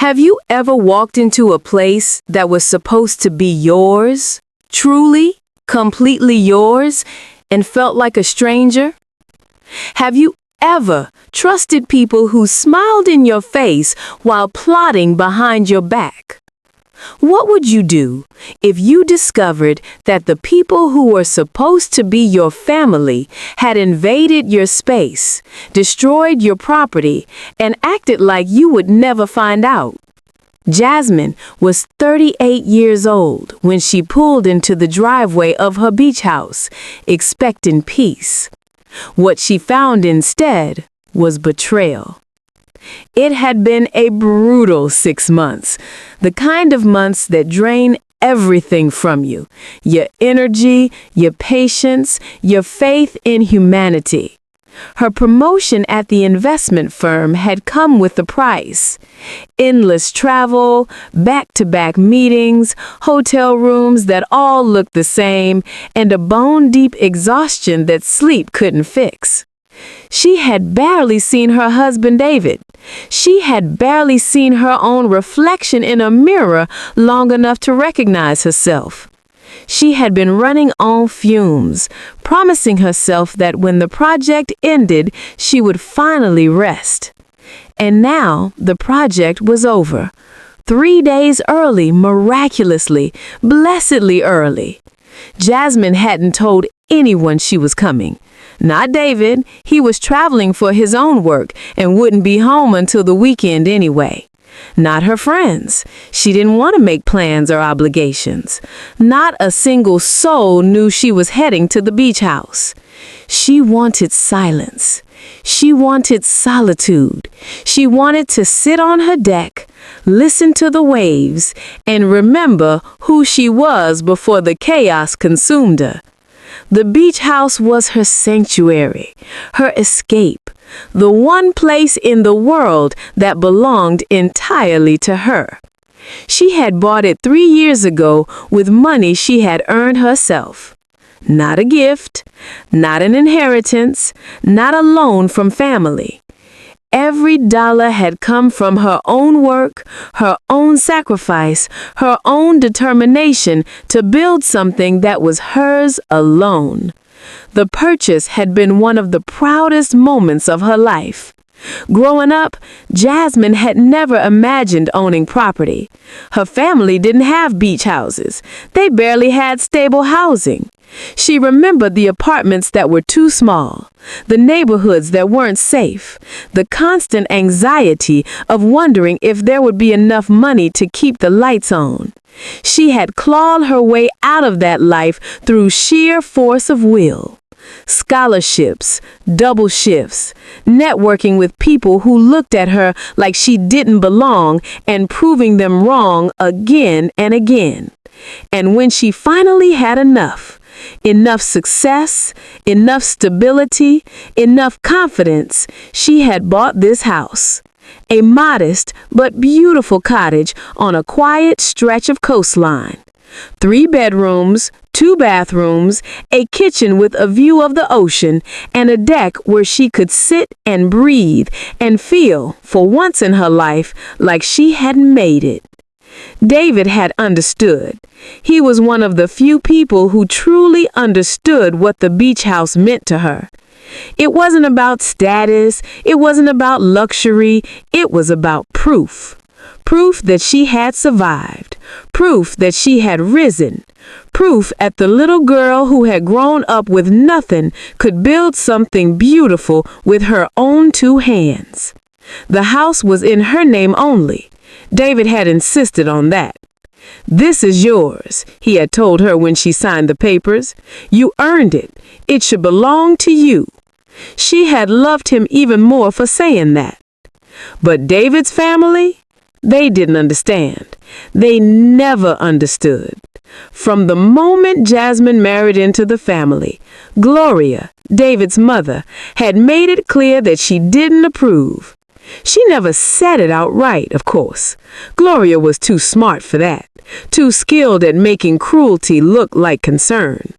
Have you ever walked into a place that was supposed to be yours, truly, completely yours, and felt like a stranger? Have you ever trusted people who smiled in your face while plotting behind your back? What would you do if you discovered that the people who were supposed to be your family had invaded your space, destroyed your property, and acted like you would never find out? Jasmine was 38 years old when she pulled into the driveway of her beach house, expecting peace. What she found instead was betrayal. It had been a brutal 6 months, the kind of months that drain everything from you, your energy, your patience, your faith in humanity. Her promotion at the investment firm had come with a price. Endless travel, back-to-back meetings, hotel rooms that all looked the same, and a bone-deep exhaustion that sleep couldn't fix. She had barely seen her husband David. She had barely seen her own reflection in a mirror long enough to recognize herself. She had been running on fumes, promising herself that when the project ended, she would finally rest. And now the project was over. 3 days early, miraculously, blessedly early. Jasmine hadn't told anyone she was coming. Not David. He was traveling for his own work and wouldn't be home until the weekend anyway. Not her friends. She didn't want to make plans or obligations. Not a single soul knew she was heading to the beach house. She wanted silence. She wanted solitude. She wanted to sit on her deck, listen to the waves, and remember who she was before the chaos consumed her. The beach house was her sanctuary, her escape, the one place in the world that belonged entirely to her. She had bought it 3 years ago with money she had earned herself. Not a gift, not an inheritance, not a loan from family. Every dollar had come from her own work, her own sacrifice, her own determination to build something that was hers alone. The purchase had been one of the proudest moments of her life. Growing up, Jasmine had never imagined owning property. Her family didn't have beach houses. They barely had stable housing. She remembered the apartments that were too small, the neighborhoods that weren't safe, the constant anxiety of wondering if there would be enough money to keep the lights on. She had clawed her way out of that life through sheer force of will. Scholarships, double shifts, networking with people who looked at her like she didn't belong and proving them wrong again and again. And when she finally had enough success, enough stability, enough confidence, she had bought this house. A modest but beautiful cottage on a quiet stretch of coastline. 3 bedrooms, 2 bathrooms, a kitchen with a view of the ocean, and a deck where she could sit and breathe and feel, for once in her life, like she had made it. David had understood. He was one of the few people who truly understood what the beach house meant to her. It wasn't about status, it wasn't about luxury, it was about proof. Proof that she had survived. Proof that she had risen. Proof that the little girl who had grown up with nothing could build something beautiful with her own 2 hands. The house was in her name only. David had insisted on that. "This is yours," he had told her when she signed the papers. "You earned it. It should belong to you." She had loved him even more for saying that. But David's family? They didn't understand. They never understood. From the moment Jasmine married into the family, Gloria, David's mother, had made it clear that she didn't approve. She never said it outright, of course. Gloria was too smart for that, too skilled at making cruelty look like concern.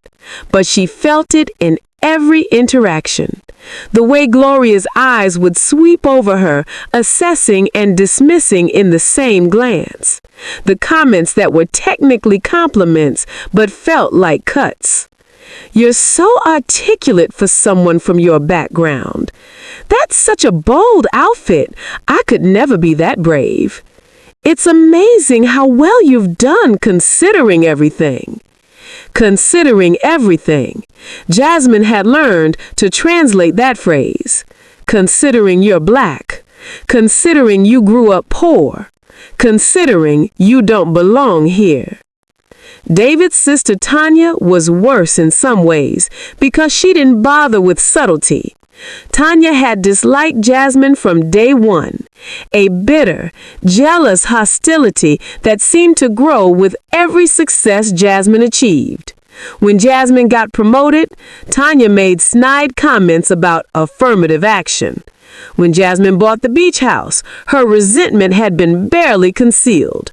But she felt it in every interaction. The way Gloria's eyes would sweep over her, assessing and dismissing in the same glance. The comments that were technically compliments but felt like cuts. "You're so articulate for someone from your background. That's such a bold outfit. I could never be that brave. It's amazing how well you've done considering everything." Considering everything. Jasmine had learned to translate that phrase. Considering you're black. Considering you grew up poor. Considering you don't belong here. David's sister Tanya was worse in some ways because she didn't bother with subtlety. Tanya had disliked Jasmine from day one, a bitter, jealous hostility that seemed to grow with every success Jasmine achieved. When Jasmine got promoted, Tanya made snide comments about affirmative action. When Jasmine bought the beach house, her resentment had been barely concealed.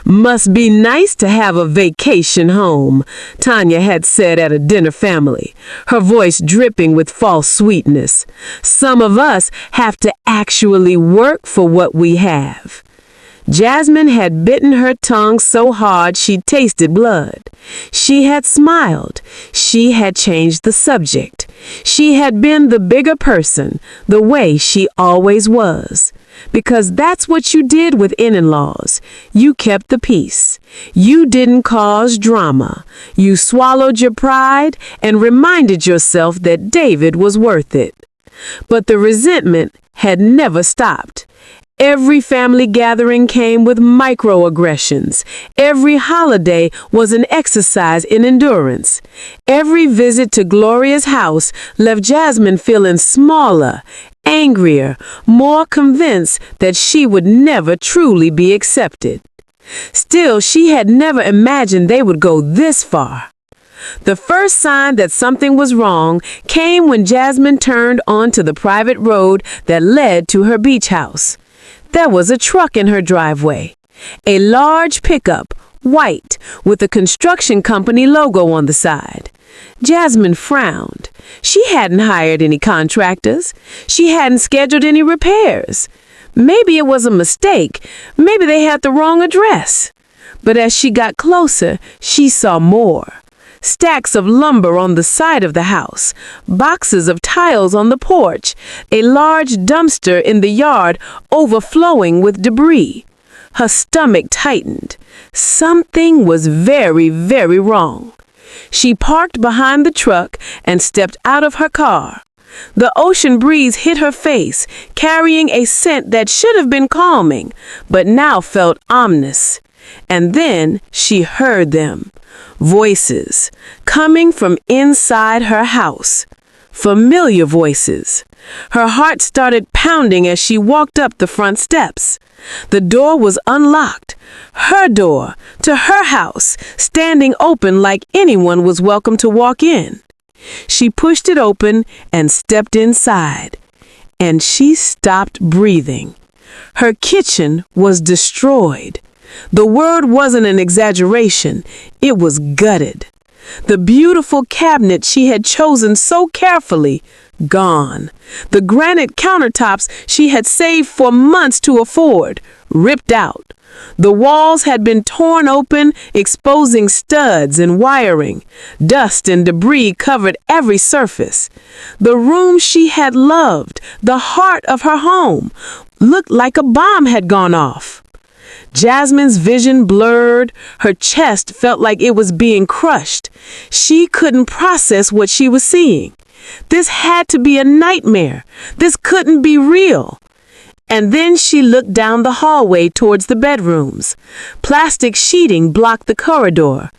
"Must be nice to have a vacation home," Tanya had said at a dinner family, her voice dripping with false sweetness. "Some of us have to actually work for what we have." Jasmine had bitten her tongue so hard she tasted blood. She had smiled. She had changed the subject. She had been the bigger person, the way she always was. Because that's what you did with in-laws. You kept the peace. You didn't cause drama. You swallowed your pride and reminded yourself that David was worth it. But the resentment had never stopped. Every family gathering came with microaggressions. Every holiday was an exercise in endurance. Every visit to Gloria's house left Jasmine feeling smaller, angrier, more convinced that she would never truly be accepted. Still, she had never imagined they would go this far. The first sign that something was wrong came when Jasmine turned onto the private road that led to her beach house. There was a truck in her driveway, a large pickup, white, with a construction company logo on the side. Jasmine frowned. She hadn't hired any contractors. She hadn't scheduled any repairs. Maybe it was a mistake. Maybe they had the wrong address. But as she got closer, she saw more. Stacks of lumber on the side of the house, boxes of tiles on the porch, a large dumpster in the yard overflowing with debris. Her stomach tightened. Something was very, very wrong. She parked behind the truck and stepped out of her car. The ocean breeze hit her face, carrying a scent that should have been calming, but now felt ominous. And then she heard them. Voices coming from inside her house. Familiar voices. Her heart started pounding as she walked up the front steps. The door was unlocked. Her door to her house, standing open like anyone was welcome to walk in. She pushed it open and stepped inside. And she stopped breathing. Her kitchen was destroyed. The word wasn't an exaggeration. It was gutted. The beautiful cabinet she had chosen so carefully, gone. The granite countertops she had saved for months to afford, ripped out. The walls had been torn open, exposing studs and wiring. Dust and debris covered every surface. The room she had loved, the heart of her home, looked like a bomb had gone off. Jasmine's vision blurred. Her chest felt like it was being crushed. She couldn't process what she was seeing. This had to be a nightmare. This couldn't be real. And then she looked down the hallway towards the bedrooms. Plastic sheeting blocked the corridor.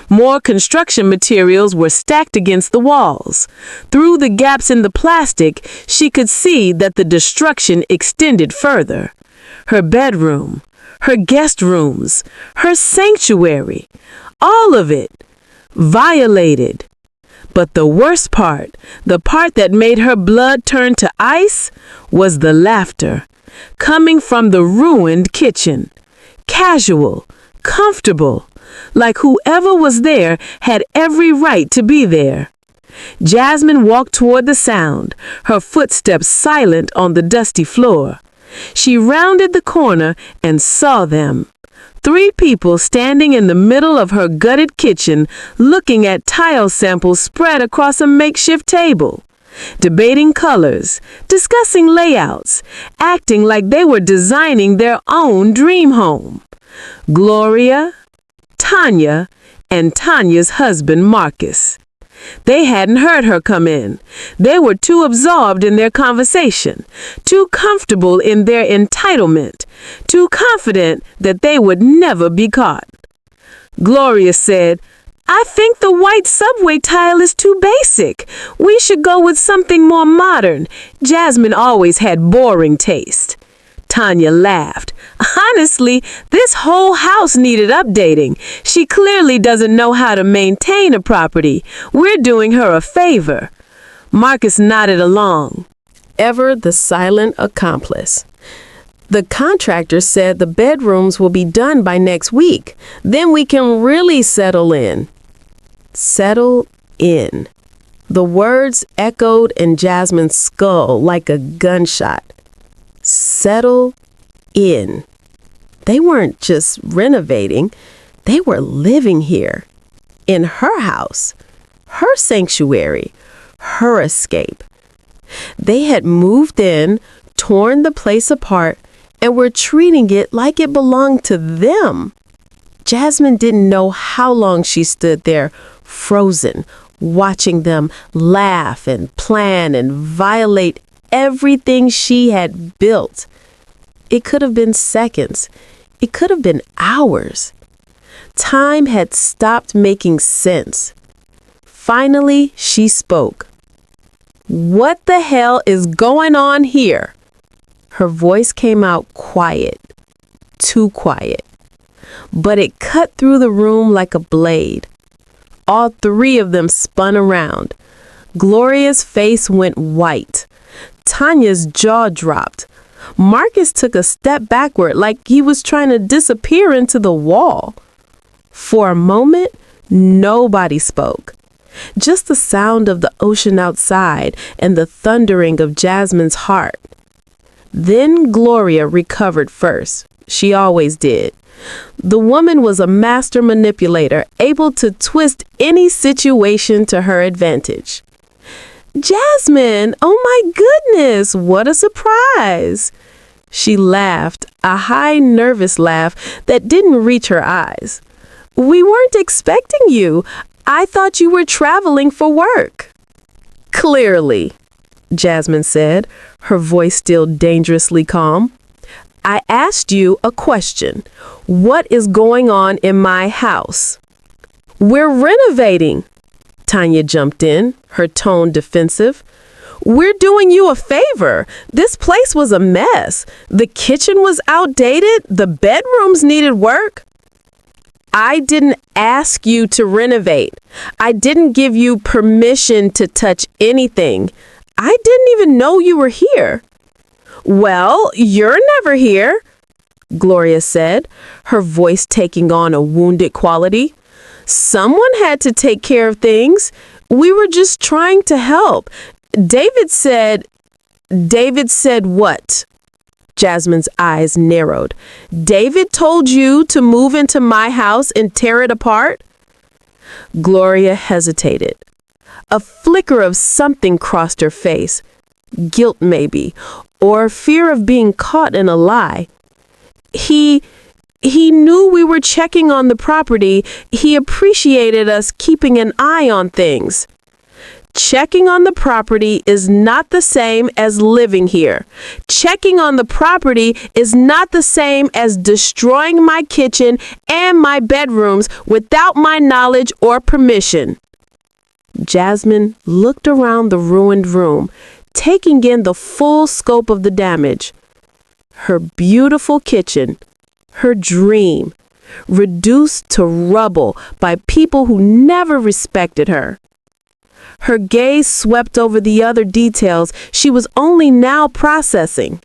More construction materials were stacked against the walls. Through the gaps in the plastic, she could see that the destruction extended further. Her bedroom, her guest rooms, her sanctuary, all of it, violated. But the worst part, the part that made her blood turn to ice, was the laughter, coming from the ruined kitchen. Casual, comfortable, like whoever was there had every right to be there. Jasmine walked toward the sound, her footsteps silent on the dusty floor. She rounded the corner and saw them. 3 people standing in the middle of her gutted kitchen, looking at tile samples spread across a makeshift table, debating colors, discussing layouts, acting like they were designing their own dream home. Gloria, Tanya, and Tanya's husband Marcus. They hadn't heard her come in. They were too absorbed in their conversation, too comfortable in their entitlement, too confident that they would never be caught. Gloria said, "I think the white subway tile is too basic. We should go with something more modern. Jasmine always had boring taste." Tanya laughed. "Honestly, this whole house needed updating. She clearly doesn't know how to maintain a property. We're doing her a favor." Marcus nodded along. Ever the silent accomplice. "The contractor said the bedrooms will be done by next week. Then we can really settle in." Settle in. The words echoed in Jasmine's skull like a gunshot. Settle in. They weren't just renovating, they were living here. In her house, her sanctuary, her escape. They had moved in, torn the place apart, and were treating it like it belonged to them. Jasmine didn't know how long she stood there, frozen, watching them laugh and plan and violate everything she had built. It could have been seconds. It could have been hours. Time had stopped making sense. Finally, she spoke. "What the hell is going on here?" Her voice came out quiet, too quiet. But it cut through the room like a blade. All 3 of them spun around. Gloria's face went white. Tanya's jaw dropped. Marcus took a step backward like he was trying to disappear into the wall. For a moment, nobody spoke. Just the sound of the ocean outside and the thundering of Jasmine's heart. Then Gloria recovered first. She always did. The woman was a master manipulator, able to twist any situation to her advantage. "Jasmine, oh my goodness, what a surprise!" She laughed, a high, nervous laugh that didn't reach her eyes. "We weren't expecting you. I thought you were traveling for work." "Clearly," Jasmine said, her voice still dangerously calm. "I asked you a question. What is going on in my house?" "We're renovating." Tanya jumped in, her tone defensive. "We're doing you a favor. This place was a mess. The kitchen was outdated. The bedrooms needed work." "I didn't ask you to renovate. I didn't give you permission to touch anything. I didn't even know you were here." "Well, you're never here," Gloria said, her voice taking on a wounded quality. "Someone had to take care of things. We were just trying to help. David said what?" Jasmine's eyes narrowed. "David told you to move into my house and tear it apart?" Gloria hesitated. A flicker of something crossed her face. Guilt, maybe, or fear of being caught in a lie. He knew we were checking on the property. He appreciated us keeping an eye on things. Checking on the property is not the same as living here. Checking on the property is not the same as destroying my kitchen and my bedrooms without my knowledge or permission. Jasmine looked around the ruined room, taking in the full scope of the damage. Her beautiful kitchen, her dream, reduced to rubble by people who never respected her. Her gaze swept over the other details she was only now processing.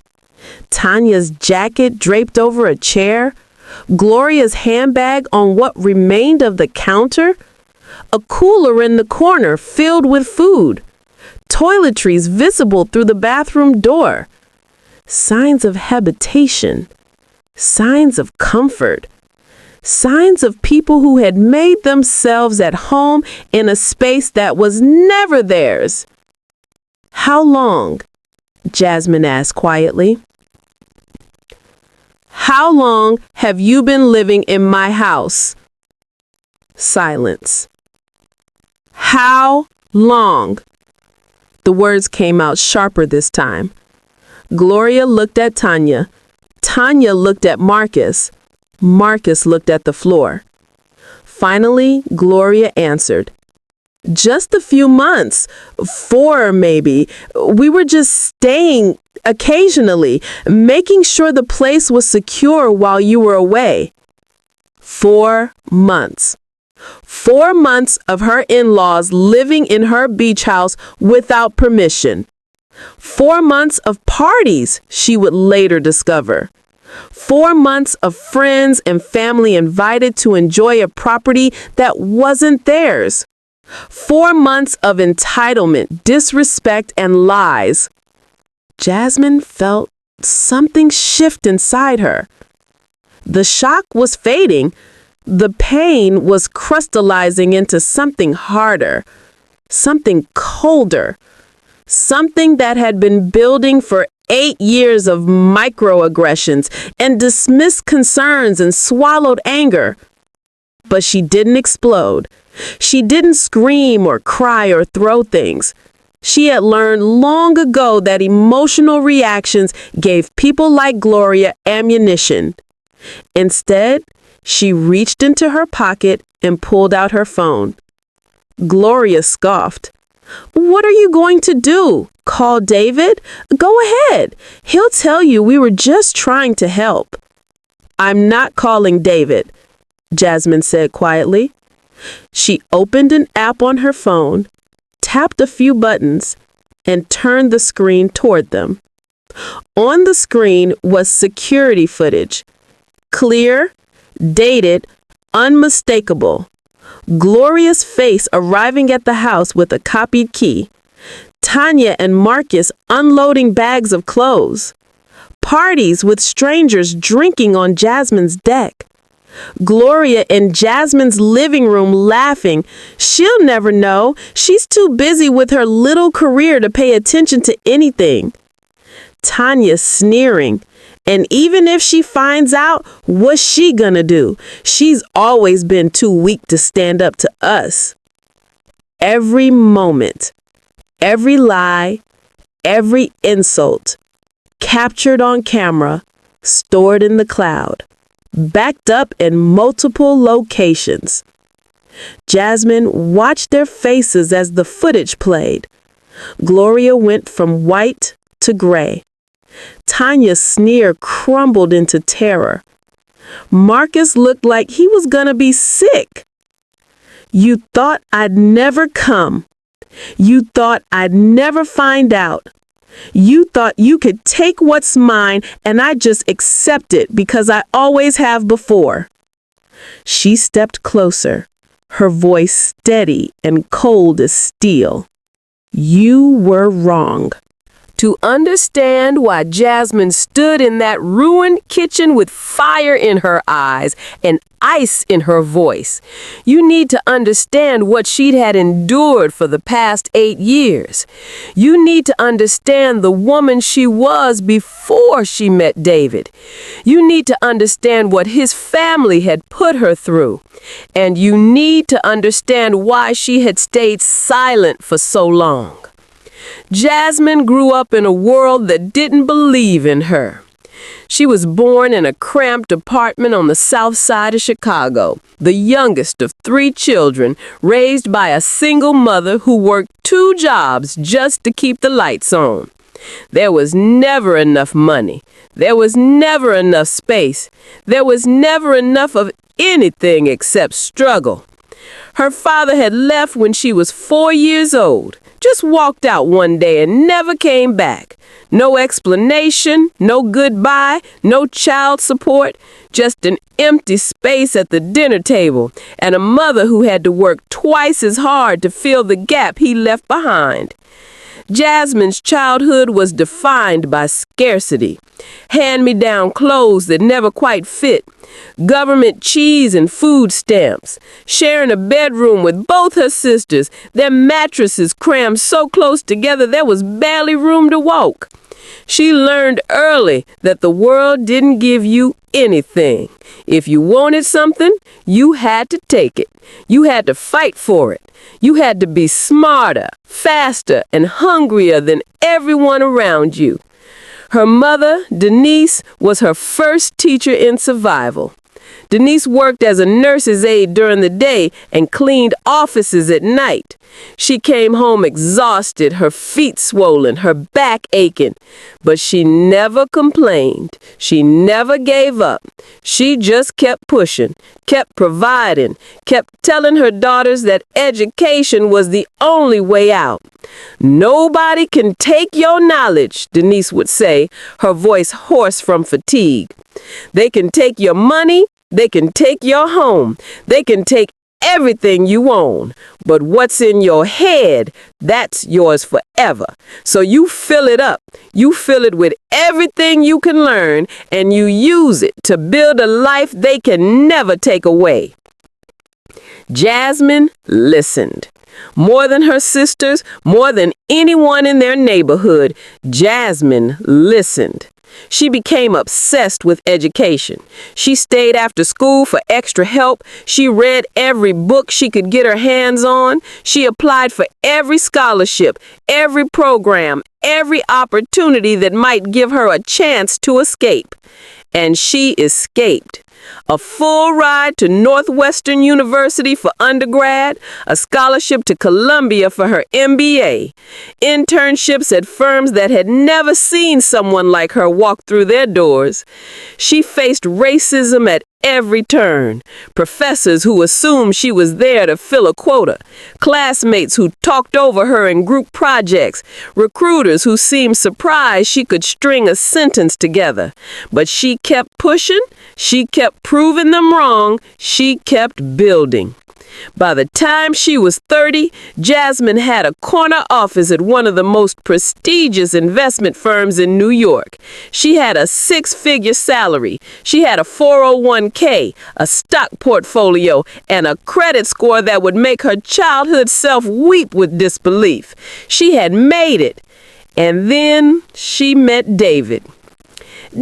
Tanya's jacket draped over a chair, Gloria's handbag on what remained of the counter, a cooler in the corner filled with food, toiletries visible through the bathroom door, signs of habitation, signs of comfort, signs of people who had made themselves at home in a space that was never theirs. "How long?" Jasmine asked quietly. "How long have you been living in my house?" Silence. "How long?" The words came out sharper this time. Gloria looked at Tanya. Tanya looked at Marcus. Marcus looked at the floor. Finally, Gloria answered. "Just a few months. 4 maybe. We were just staying occasionally, making sure the place was secure while you were away." 4 months. 4 months of her in-laws living in her beach house without permission. 4 months of parties, she would later discover. 4 months of friends and family invited to enjoy a property that wasn't theirs. 4 months of entitlement, disrespect, and lies. Jasmine felt something shift inside her. The shock was fading. The pain was crystallizing into something harder, something colder, something that had been building for 8 years of microaggressions and dismissed concerns and swallowed anger. But she didn't explode. She didn't scream or cry or throw things. She had learned long ago that emotional reactions gave people like Gloria ammunition. Instead, she reached into her pocket and pulled out her phone. Gloria scoffed. "What are you going to do? Call David? Go ahead. He'll tell you we were just trying to help." "I'm not calling David," Jasmine said quietly. She opened an app on her phone, tapped a few buttons, and turned the screen toward them. On the screen was security footage. Clear, dated, unmistakable. Gloria's face arriving at the house with a copied key. Tanya and Marcus unloading bags of clothes. Parties with strangers drinking on Jasmine's deck. Gloria in Jasmine's living room laughing. She'll never know. She's too busy with her little career to pay attention to anything. Tanya sneering. And even if she finds out, what's she gonna do? She's always been too weak to stand up to us. Every moment, every lie, every insult, captured on camera, stored in the cloud, backed up in multiple locations. Jasmine watched their faces as the footage played. Gloria went from white to gray. Tanya's sneer crumbled into terror. Marcus looked like he was gonna be sick. "You thought I'd never come. You thought I'd never find out. You thought you could take what's mine and I'd just accept it because I always have before." She stepped closer, her voice steady and cold as steel. "You were wrong." To understand why Jasmine stood in that ruined kitchen with fire in her eyes and ice in her voice, you need to understand what she'd had endured for the past 8 years. You need to understand the woman she was before she met David. You need to understand what his family had put her through. And you need to understand why she had stayed silent for so long. Jasmine grew up in a world that didn't believe in her. She was born in a cramped apartment on the south side of Chicago, the youngest of 3 children, raised by a single mother who worked 2 jobs just to keep the lights on. There was never enough money. There was never enough space. There was never enough of anything except struggle. Her father had left when she was 4 years old, just walked out one day and never came back. No explanation, no goodbye, no child support, just an empty space at the dinner table and a mother who had to work twice as hard to fill the gap he left behind. Jasmine's childhood was defined by scarcity, hand-me-down clothes that never quite fit, government cheese and food stamps, sharing a bedroom with both her sisters, their mattresses crammed so close together there was barely room to walk. She learned early that the world didn't give you anything. If you wanted something, you had to take it. You had to fight for it. You had to be smarter, faster, and hungrier than everyone around you. Her mother, Denise, was her first teacher in survival. Denise worked as a nurse's aide during the day and cleaned offices at night. She came home exhausted, her feet swollen, her back aching. But she never complained. She never gave up. She just kept pushing, kept providing, kept telling her daughters that education was the only way out. "Nobody can take your knowledge," Denise would say, her voice hoarse from fatigue. "They can take your money. They can take your home. They can take everything you own. But what's in your head, that's yours forever. So you fill it up. You fill it with everything you can learn, and you use it to build a life they can never take away." Jasmine listened. More than her sisters, more than anyone in their neighborhood, Jasmine listened. She became obsessed with education. She stayed after school for extra help. She read every book she could get her hands on. She applied for every scholarship, every program, every opportunity that might give her a chance to escape. And she escaped. A full ride to Northwestern University for undergrad, a scholarship to Columbia for her MBA, internships at firms that had never seen someone like her walk through their doors. She faced racism at every turn, professors who assumed she was there to fill a quota, classmates who talked over her in group projects, recruiters who seemed surprised she could string a sentence together. But she kept pushing, she kept proving them wrong, she kept building. By the time she was 30, Jasmine had a corner office at one of the most prestigious investment firms in New York. She had a 6-figure salary. She had a 401k, a stock portfolio, and a credit score that would make her childhood self weep with disbelief. She had made it. And then she met David.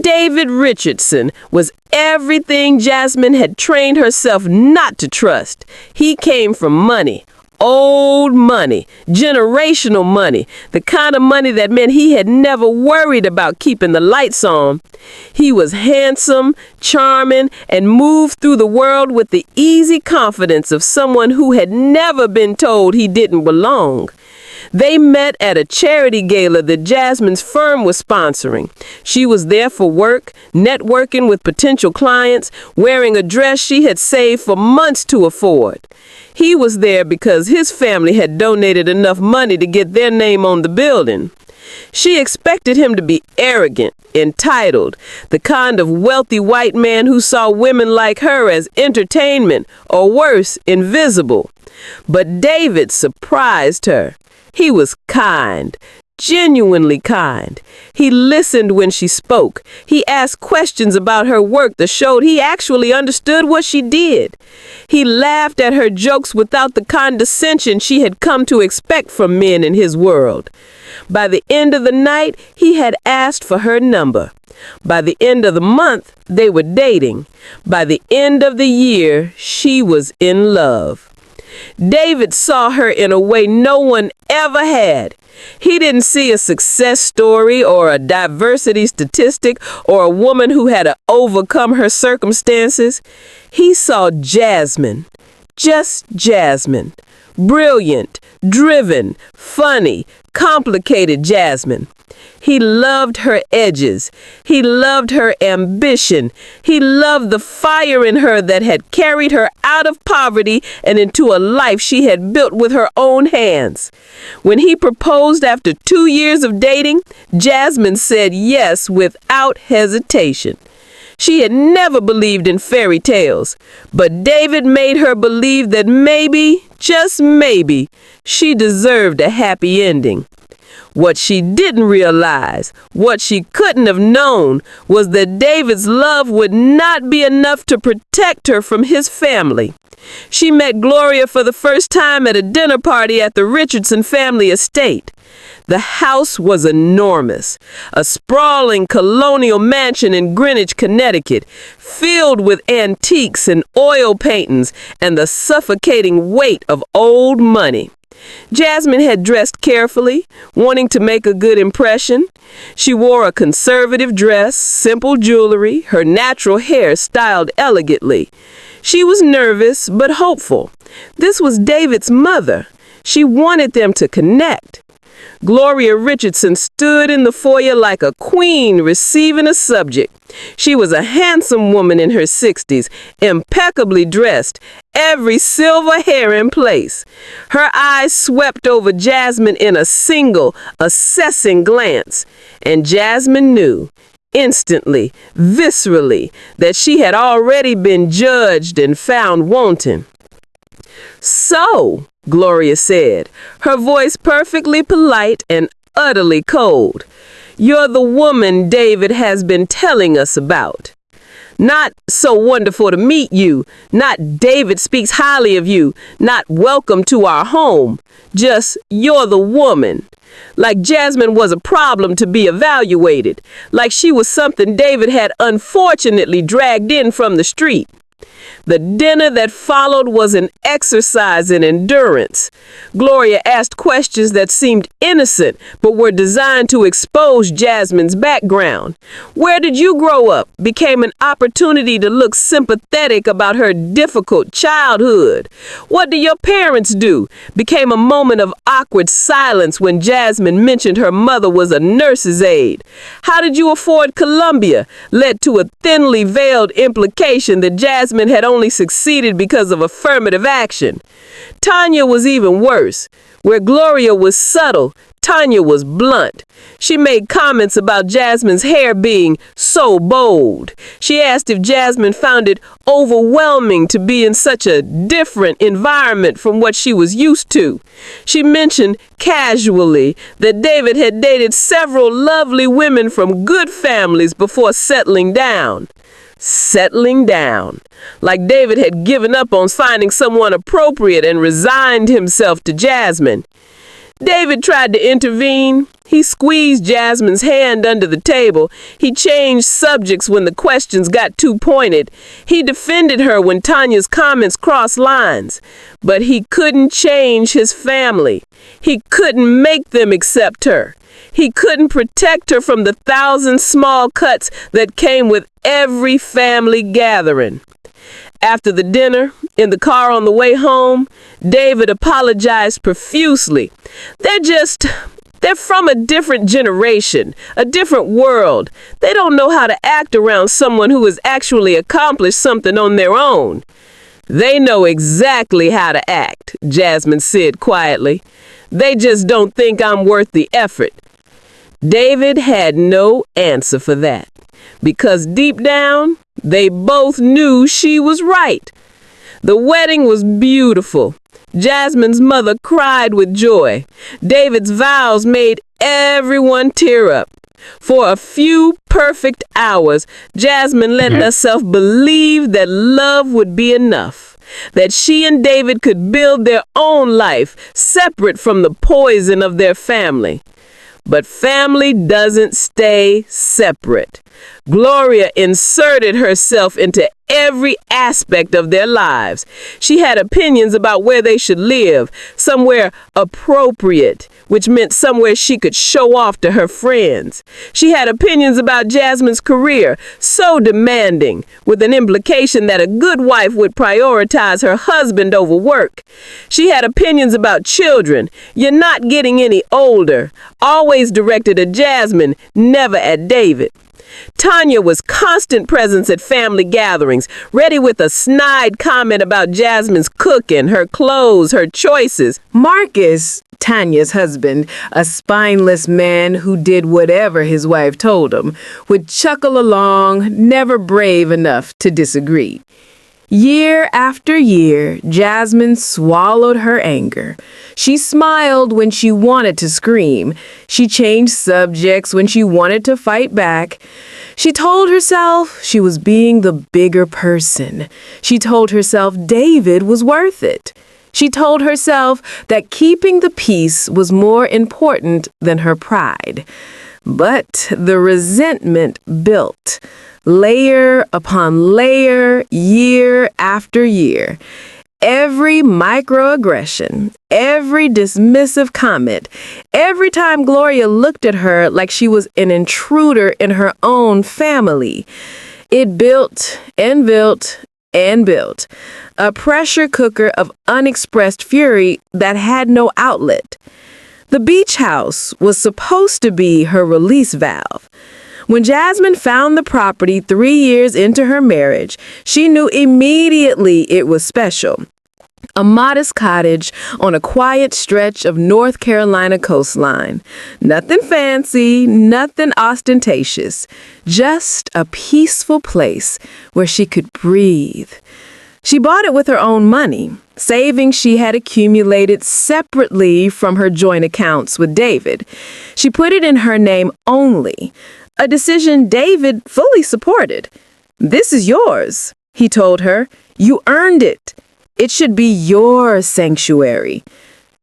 David Richardson was everything Jasmine had trained herself not to trust. He came from money, old money, generational money, the kind of money that meant he had never worried about keeping the lights on. He was handsome, charming, and moved through the world with the easy confidence of someone who had never been told he didn't belong. They met at a charity gala that Jasmine's firm was sponsoring. She was there for work, networking with potential clients, wearing a dress she had saved for months to afford. He was there because his family had donated enough money to get their name on the building. She expected him to be arrogant, entitled, the kind of wealthy white man who saw women like her as entertainment, or worse, invisible. But David surprised her. He was kind, genuinely kind. He listened when she spoke. He asked questions about her work that showed he actually understood what she did. He laughed at her jokes without the condescension she had come to expect from men in his world. By the end of the night, he had asked for her number. By the end of the month, they were dating. By the end of the year, she was in love. David saw her in a way no one ever had. He didn't see a success story or a diversity statistic or a woman who had to overcome her circumstances. He saw Jasmine, just Jasmine, Brilliant, driven, funny, complicated Jasmine. He loved her edges. He loved her ambition. He loved the fire in her that had carried her out of poverty and into a life she had built with her own hands. When he proposed after 2 years of dating, Jasmine said yes without hesitation. She had never believed in fairy tales, but David made her believe that maybe, just maybe, she deserved a happy ending. What she didn't realize, what she couldn't have known, was that David's love would not be enough to protect her from his family. She met Gloria for the first time at a dinner party at the Richardson family estate. The house was enormous, a sprawling colonial mansion in Greenwich, Connecticut, filled with antiques and oil paintings and the suffocating weight of old money. Jasmine had dressed carefully, wanting to make a good impression. She wore a conservative dress, simple jewelry, her natural hair styled elegantly. She was nervous but hopeful. This was David's mother. She wanted them to connect. Gloria Richardson stood in the foyer like a queen receiving a subject. She was a handsome woman in her 60s, impeccably dressed, every silver hair in place. Her eyes swept over Jasmine in a single, assessing glance, and Jasmine knew, instantly, viscerally, that she had already been judged and found wanting. "So," Gloria said, her voice perfectly polite and utterly cold, "you're the woman David has been telling us about. Not so wonderful to meet you, not David speaks highly of you, not welcome to our home, just you're the woman. Like Jasmine was a problem to be evaluated, like she was something David had unfortunately dragged in from the street." The dinner that followed was an exercise in endurance. Gloria asked questions that seemed innocent but were designed to expose Jasmine's background. Where did you grow up? Became an opportunity to look sympathetic about her difficult childhood. What do your parents do? Became a moment of awkward silence when Jasmine mentioned her mother was a nurse's aide. How did you afford Columbia? Led to a thinly veiled implication that Jasmine had only succeeded because of affirmative action. Tanya was even worse. Where Gloria was subtle, Tanya was blunt. She made comments about Jasmine's hair being so bold. She asked if Jasmine found it overwhelming to be in such a different environment from what she was used to. She mentioned casually that David had dated several lovely women from good families before settling down. Settling down. Like David had given up on finding someone appropriate and resigned himself to Jasmine. David tried to intervene. He squeezed Jasmine's hand under the table. He changed subjects when the questions got too pointed. He defended her when Tanya's comments crossed lines. But he couldn't change his family. He couldn't make them accept her. He couldn't protect her from the 1,000 small cuts that came with every family gathering. After the dinner, in the car on the way home, David apologized profusely. They're from a different generation, a different world. They don't know how to act around someone who has actually accomplished something on their own. They know exactly how to act, Jasmine said quietly. They just don't think I'm worth the effort. David had no answer for that, because deep down, they both knew she was right. The wedding was beautiful. Jasmine's mother cried with joy. David's vows made everyone tear up. For a few perfect hours, Jasmine let herself believe that love would be enough, that she and David could build their own life separate from the poison of their family. But family doesn't stay separate. Gloria inserted herself into every aspect of their lives. She had opinions about where they should live, somewhere appropriate, which meant somewhere she could show off to her friends. She had opinions about Jasmine's career, so demanding, with an implication that a good wife would prioritize her husband over work. She had opinions about children. You're not getting any older, always directed at Jasmine, never at David. Tanya was constant presence at family gatherings, ready with a snide comment about Jasmine's cooking, her clothes, her choices. Marcus, Tanya's husband, a spineless man who did whatever his wife told him, would chuckle along, never brave enough to disagree. Year after year, Jasmine swallowed her anger. She smiled when she wanted to scream. She changed subjects when she wanted to fight back. She told herself she was being the bigger person. She told herself David was worth it. She told herself that keeping the peace was more important than her pride. But the resentment built. Layer upon layer, year after year. Every microaggression, every dismissive comment, every time Gloria looked at her like she was an intruder in her own family, it built and built and built. A pressure cooker of unexpressed fury that had no outlet. The beach house was supposed to be her release valve. When Jasmine found the property 3 years into her marriage, she knew immediately it was special. A modest cottage on a quiet stretch of North Carolina coastline. Nothing fancy, nothing ostentatious. Just a peaceful place where she could breathe. She bought it with her own money, savings she had accumulated separately from her joint accounts with David. She put it in her name only. A decision David fully supported. "This is yours," he told her. "You earned it. It should be your sanctuary."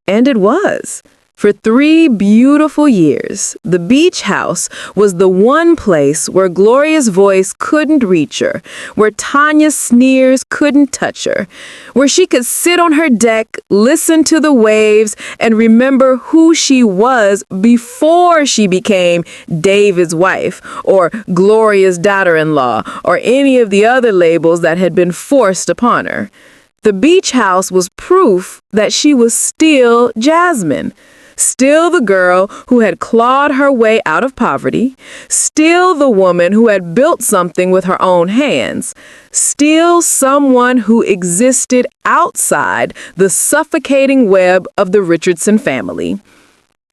And it was. For 3 beautiful years, the beach house was the one place where Gloria's voice couldn't reach her, where Tanya's sneers couldn't touch her, where she could sit on her deck, listen to the waves, and remember who she was before she became David's wife, or Gloria's daughter-in-law, or any of the other labels that had been forced upon her. The beach house was proof that she was still Jasmine. Still the girl who had clawed her way out of poverty. Still the woman who had built something with her own hands. Still someone who existed outside the suffocating web of the Richardson family.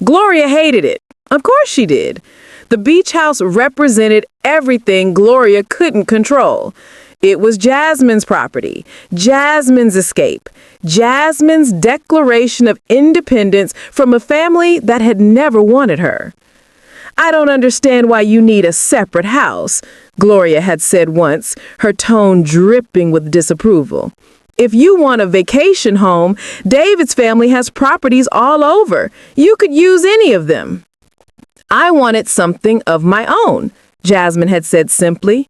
Gloria hated it. Of course she did. The beach house represented everything Gloria couldn't control. It was Jasmine's property, Jasmine's escape, Jasmine's declaration of independence from a family that had never wanted her. "I don't understand why you need a separate house," Gloria had said once, her tone dripping with disapproval. "If you want a vacation home, David's family has properties all over. You could use any of them." "I wanted something of my own," Jasmine had said simply.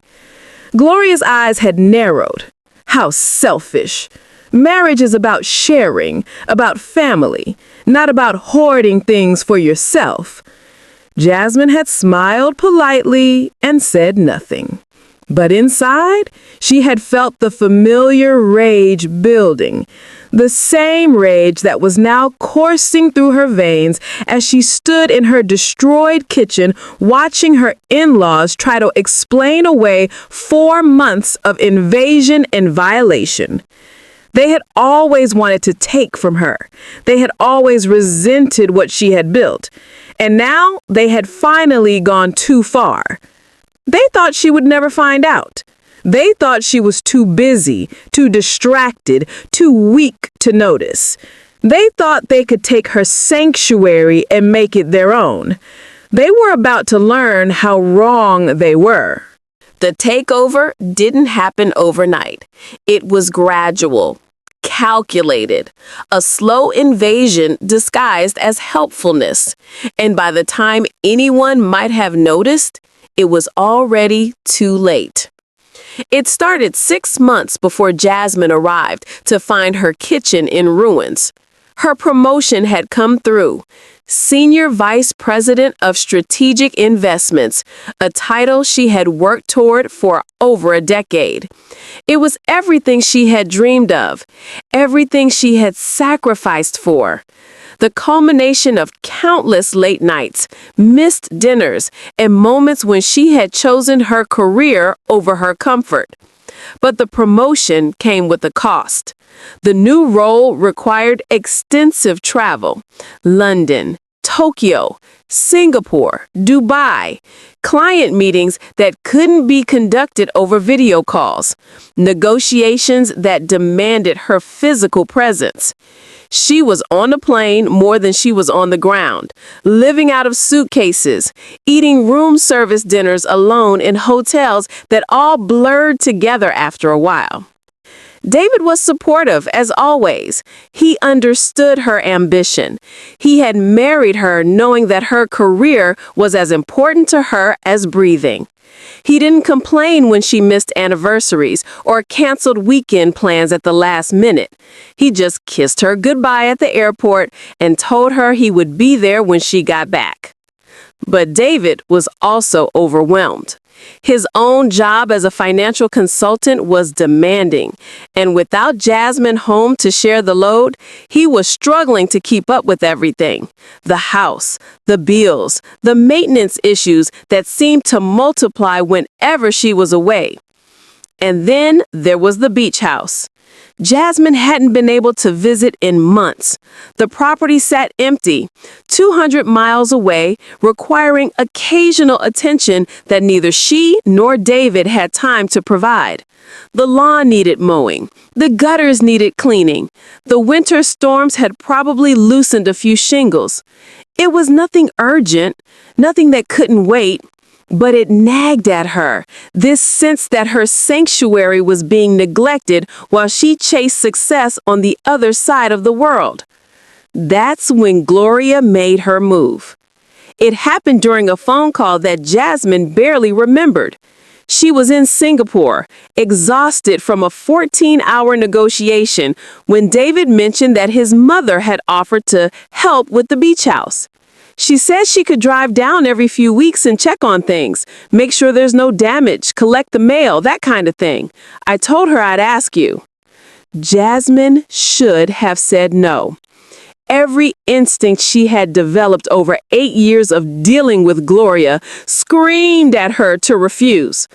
Gloria's eyes had narrowed. How selfish. Marriage is about sharing, about family, not about hoarding things for yourself. Jasmine had smiled politely and said nothing. But inside, she had felt the familiar rage building, the same rage that was now coursing through her veins as she stood in her destroyed kitchen watching her in-laws try to explain away 4 months of invasion and violation. They had always wanted to take from her. They had always resented what she had built. And now they had finally gone too far. They thought she would never find out. They thought she was too busy, too distracted, too weak to notice. They thought they could take her sanctuary and make it their own. They were about to learn how wrong they were. The takeover didn't happen overnight. It was gradual, calculated, a slow invasion disguised as helpfulness. And by the time anyone might have noticed, it was already too late. It started 6 months before Jasmine arrived to find her kitchen in ruins. Her promotion had come through. Senior Vice President of Strategic Investments, a title she had worked toward for over a decade. It was everything she had dreamed of, everything she had sacrificed for. The culmination of countless late nights, missed dinners, and moments when she had chosen her career over her comfort. But the promotion came with a cost. The new role required extensive travel. London, Tokyo, Singapore, Dubai, client meetings that couldn't be conducted over video calls, negotiations that demanded her physical presence. She was on the plane more than she was on the ground, living out of suitcases, eating room service dinners alone in hotels that all blurred together after a while. David was supportive, as always. He understood her ambition. He had married her knowing that her career was as important to her as breathing. He didn't complain when she missed anniversaries or canceled weekend plans at the last minute. He just kissed her goodbye at the airport and told her he would be there when she got back. But David was also overwhelmed. His own job as a financial consultant was demanding, and without Jasmine home to share the load, he was struggling to keep up with everything. The house, the bills, the maintenance issues that seemed to multiply whenever she was away. And then there was the beach house. Jasmine hadn't been able to visit in months. The property sat empty, 200 miles away, requiring occasional attention that neither she nor David had time to provide. The lawn needed mowing. The gutters needed cleaning. The winter storms had probably loosened a few shingles. It was nothing urgent, nothing that couldn't wait. But it nagged at her, this sense that her sanctuary was being neglected while she chased success on the other side of the world. That's when Gloria made her move. It happened during a phone call that Jasmine barely remembered. She was in Singapore, exhausted from a 14-hour negotiation, when David mentioned that his mother had offered to help with the beach house. She said she could drive down every few weeks and check on things, make sure there's no damage, collect the mail, that kind of thing. I told her I'd ask you. Jasmine should have said no. Every instinct she had developed over 8 years of dealing with Gloria screamed at her to refuse.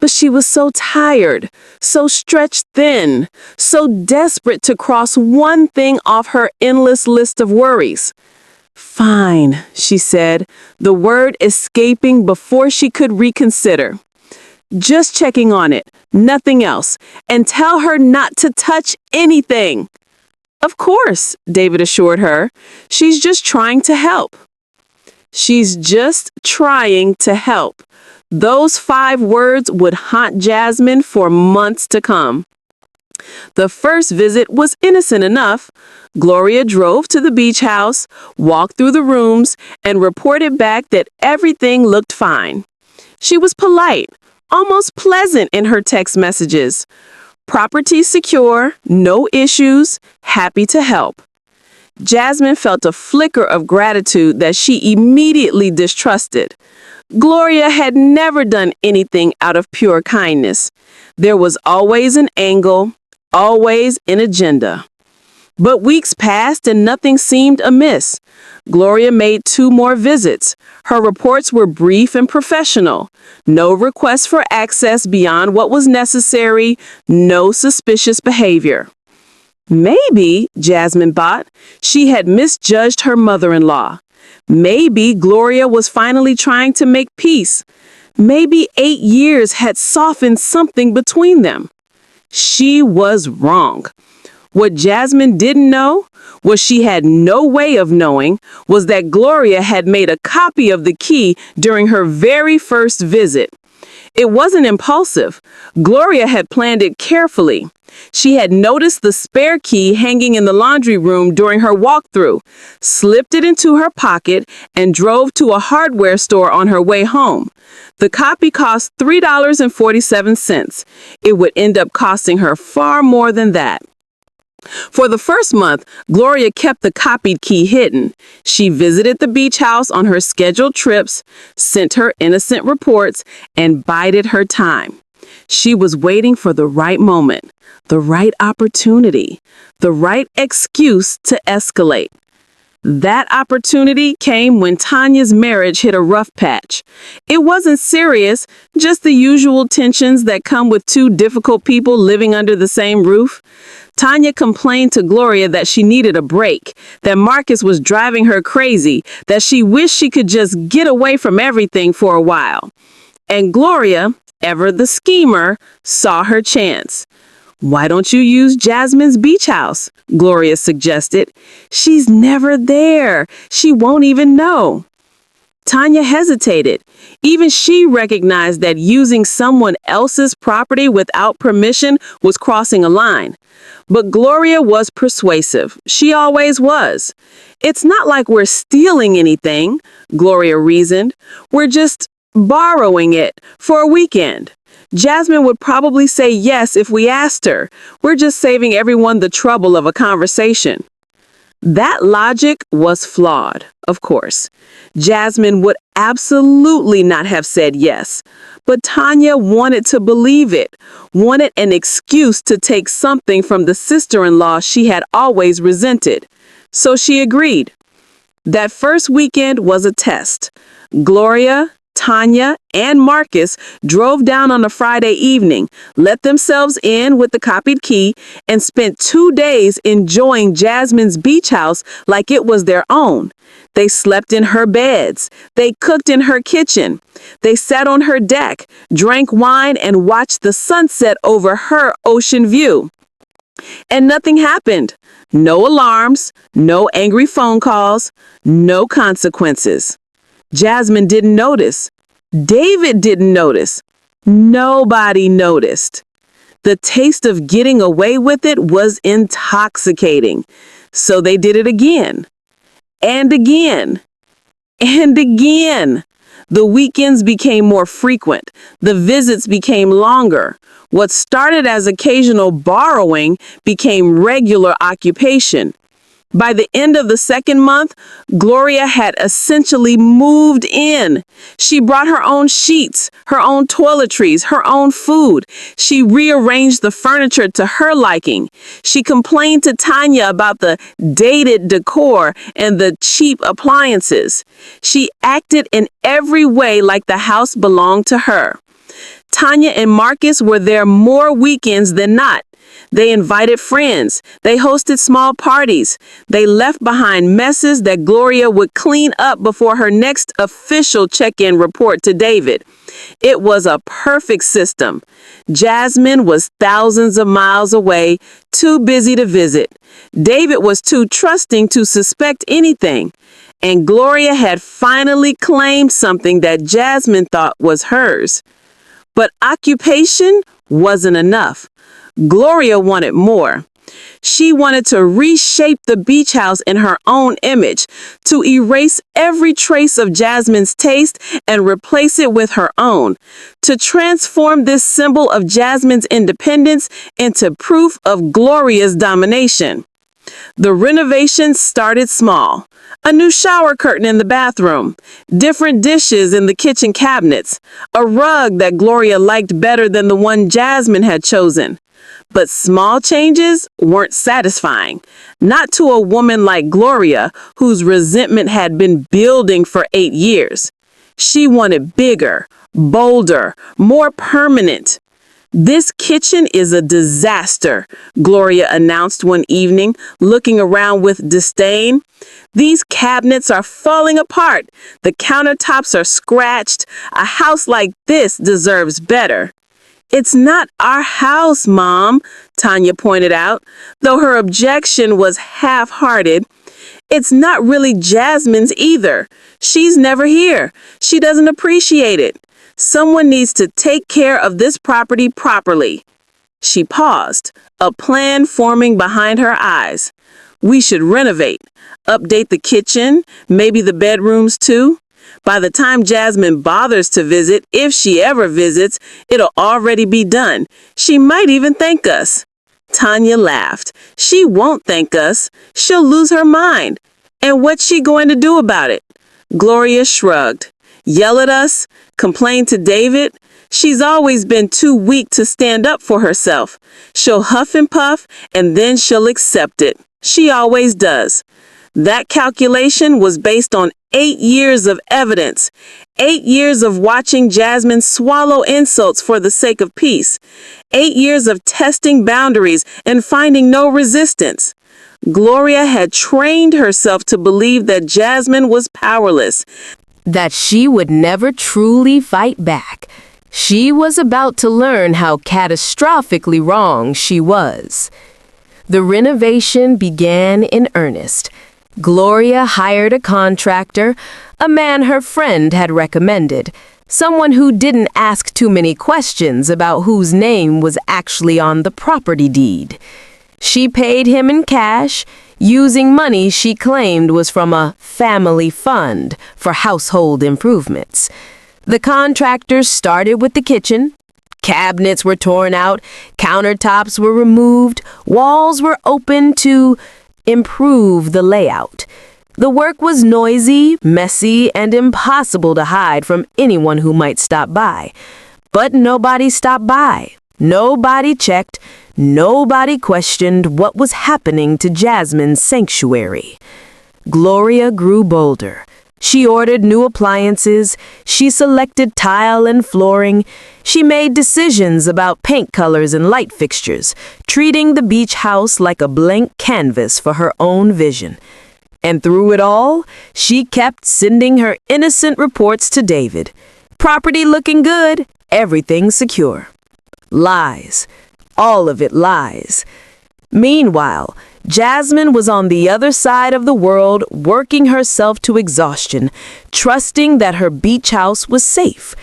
But she was so tired, so stretched thin, so desperate to cross one thing off her endless list of worries. Fine, she said, the word escaping before she could reconsider. Just checking on it, nothing else, and tell her not to touch anything. Of course, David assured her. She's just trying to help. She's just trying to help. Those 5 words would haunt Jasmine for months to come. The first visit was innocent enough. Gloria drove to the beach house, walked through the rooms, and reported back that everything looked fine. She was polite, almost pleasant in her text messages. Property secure, no issues, happy to help. Jasmine felt a flicker of gratitude that she immediately distrusted. Gloria had never done anything out of pure kindness. There was always an angle, always an agenda. But weeks passed and nothing seemed amiss. Gloria made 2 more visits. Her reports were brief and professional. No request for access beyond what was necessary, no suspicious behavior. Maybe, Jasmine thought, she had misjudged her mother-in-law. Maybe Gloria was finally trying to make peace. Maybe 8 years had softened something between them. She was wrong. What Jasmine didn't know, what she had no way of knowing, was that Gloria had made a copy of the key during her very first visit. It wasn't impulsive. Gloria had planned it carefully. She had noticed the spare key hanging in the laundry room during her walkthrough, slipped it into her pocket, and drove to a hardware store on her way home. The copy cost $3.47. It would end up costing her far more than that. For the first month, Gloria kept the copied key hidden. She visited the beach house on her scheduled trips, sent her innocent reports, and bided her time. She was waiting for the right moment, the right opportunity, the right excuse to escalate. That opportunity came when Tanya's marriage hit a rough patch. It wasn't serious, just the usual tensions that come with two difficult people living under the same roof. Tanya complained to Gloria that she needed a break, that Marcus was driving her crazy, that she wished she could just get away from everything for a while. And Gloria, ever the schemer, saw her chance. "Why don't you use Jasmine's beach house?" Gloria suggested. "She's never there. She won't even know." Tanya hesitated. Even she recognized that using someone else's property without permission was crossing a line. But Gloria was persuasive. She always was. "It's not like we're stealing anything," Gloria reasoned. "We're just borrowing it for a weekend. Jasmine would probably say yes if we asked her. We're just saving everyone the trouble of a conversation." That logic was flawed, of course. Jasmine would absolutely not have said yes. But Tanya wanted to believe it, wanted an excuse to take something from the sister-in-law she had always resented. So she agreed. That first weekend was a test. Gloria, Tanya, and Marcus drove down on a Friday evening, let themselves in with the copied key, and spent 2 days enjoying Jasmine's beach house like it was their own. They slept in her beds. They cooked in her kitchen. They sat on her deck, drank wine, and watched the sunset over her ocean view. And nothing happened. No alarms, no angry phone calls, no consequences. Jasmine didn't notice. David didn't notice. Nobody noticed. The taste of getting away with it was intoxicating. So they did it again. And again. And again. The weekends became more frequent. The visits became longer. What started as occasional borrowing became regular occupation. By the end of the second month, Gloria had essentially moved in. She brought her own sheets, her own toiletries, her own food. She rearranged the furniture to her liking. She complained to Tanya about the dated decor and the cheap appliances. She acted in every way like the house belonged to her. Tanya and Marcus were there more weekends than not. They invited friends. They hosted small parties. They left behind messes that Gloria would clean up before her next official check-in report to David. It was a perfect system. Jasmine was thousands of miles away, too busy to visit. David was too trusting to suspect anything. And Gloria had finally claimed something that Jasmine thought was hers. But occupation wasn't enough. Gloria wanted more. She wanted to reshape the beach house in her own image, to erase every trace of Jasmine's taste and replace it with her own, to transform this symbol of Jasmine's independence into proof of Gloria's domination. The renovation started small. A new shower curtain in the bathroom, different dishes in the kitchen cabinets, a rug that Gloria liked better than the one Jasmine had chosen. But small changes weren't satisfying, not to a woman like Gloria, whose resentment had been building for 8 years. She wanted bigger, bolder, more permanent. "This kitchen is a disaster," Gloria announced one evening, looking around with disdain. "These cabinets are falling apart. The countertops are scratched. A house like this deserves better." "It's not our house, Mom," Tanya pointed out, though her objection was half-hearted. "It's not really Jasmine's either. She's never here. She doesn't appreciate it. Someone needs to take care of this property properly. She paused, a plan forming behind her eyes. We should renovate, update the kitchen, maybe the bedrooms too. By the time Jasmine bothers to visit, if she ever visits, it'll already be done. She might even thank us. Tanya laughed. She won't thank us. She'll lose her mind. And what's she going to do about it? Gloria shrugged. Yell at us? Complain to David? She's always been too weak to stand up for herself. She'll huff and puff, and then she'll accept it. She always does. That calculation was based on 8 years of evidence, 8 years of watching Jasmine swallow insults for the sake of peace, 8 years of testing boundaries and finding no resistance. Gloria had trained herself to believe that Jasmine was powerless, that she would never truly fight back. She was about to learn how catastrophically wrong she was. The renovation began in earnest. Gloria hired a contractor, a man her friend had recommended, someone who didn't ask too many questions about whose name was actually on the property deed. She paid him in cash, using money she claimed was from a family fund for household improvements. The contractors started with the kitchen. Cabinets were torn out, countertops were removed, walls were opened to improve the layout. The work was noisy, messy, and impossible to hide from anyone who might stop by. But nobody stopped by. Nobody checked. Nobody questioned what was happening to Jasmine's sanctuary. Gloria grew bolder. She ordered new appliances. She selected tile and flooring. She made decisions about paint colors and light fixtures, treating the beach house like a blank canvas for her own vision. And through it all, she kept sending her innocent reports to David. Property looking good, everything secure. Lies. All of it lies. Meanwhile, Jasmine was on the other side of the world, working herself to exhaustion, trusting that her beach house was safe.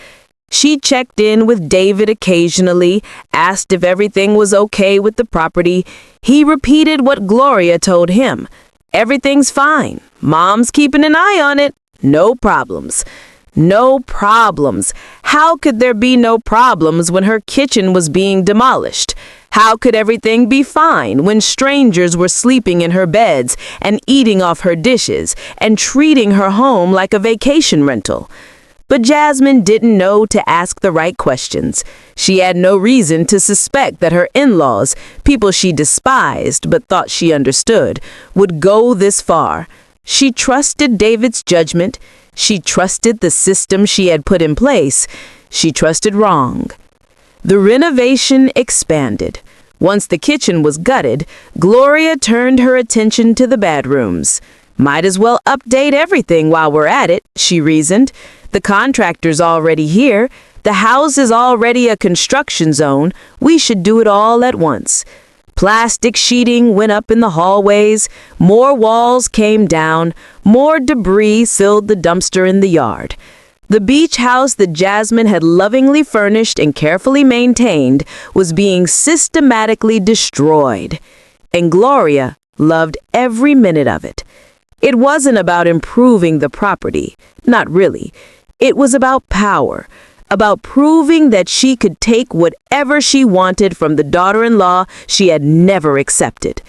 She checked in with David occasionally, asked if everything was okay with the property. He repeated what Gloria told him. Everything's fine. Mom's keeping an eye on it. No problems. No problems. How could there be no problems when her kitchen was being demolished? How could everything be fine when strangers were sleeping in her beds and eating off her dishes and treating her home like a vacation rental? But Jasmine didn't know to ask the right questions. She had no reason to suspect that her in-laws, people she despised but thought she understood, would go this far. She trusted David's judgment. She trusted the system she had put in place. She trusted wrong. The renovation expanded. Once the kitchen was gutted, Gloria turned her attention to the bedrooms. Might as well update everything while we're at it, she reasoned. The contractor's already here. The house is already a construction zone. We should do it all at once. Plastic sheeting went up in the hallways. More walls came down. More debris filled the dumpster in the yard. The beach house that Jasmine had lovingly furnished and carefully maintained was being systematically destroyed. And Gloria loved every minute of it. It wasn't about improving the property. Not really. It was about power. About proving that she could take whatever she wanted from the daughter-in-law she had never accepted.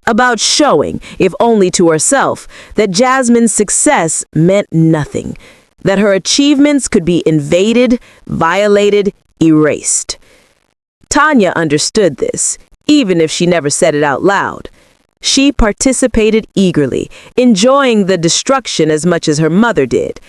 About showing, if only to herself, that Jasmine's success meant nothing. That her achievements could be invaded, violated, erased. Tanya understood this, even if she never said it out loud. She participated eagerly, enjoying the destruction as much as her mother did.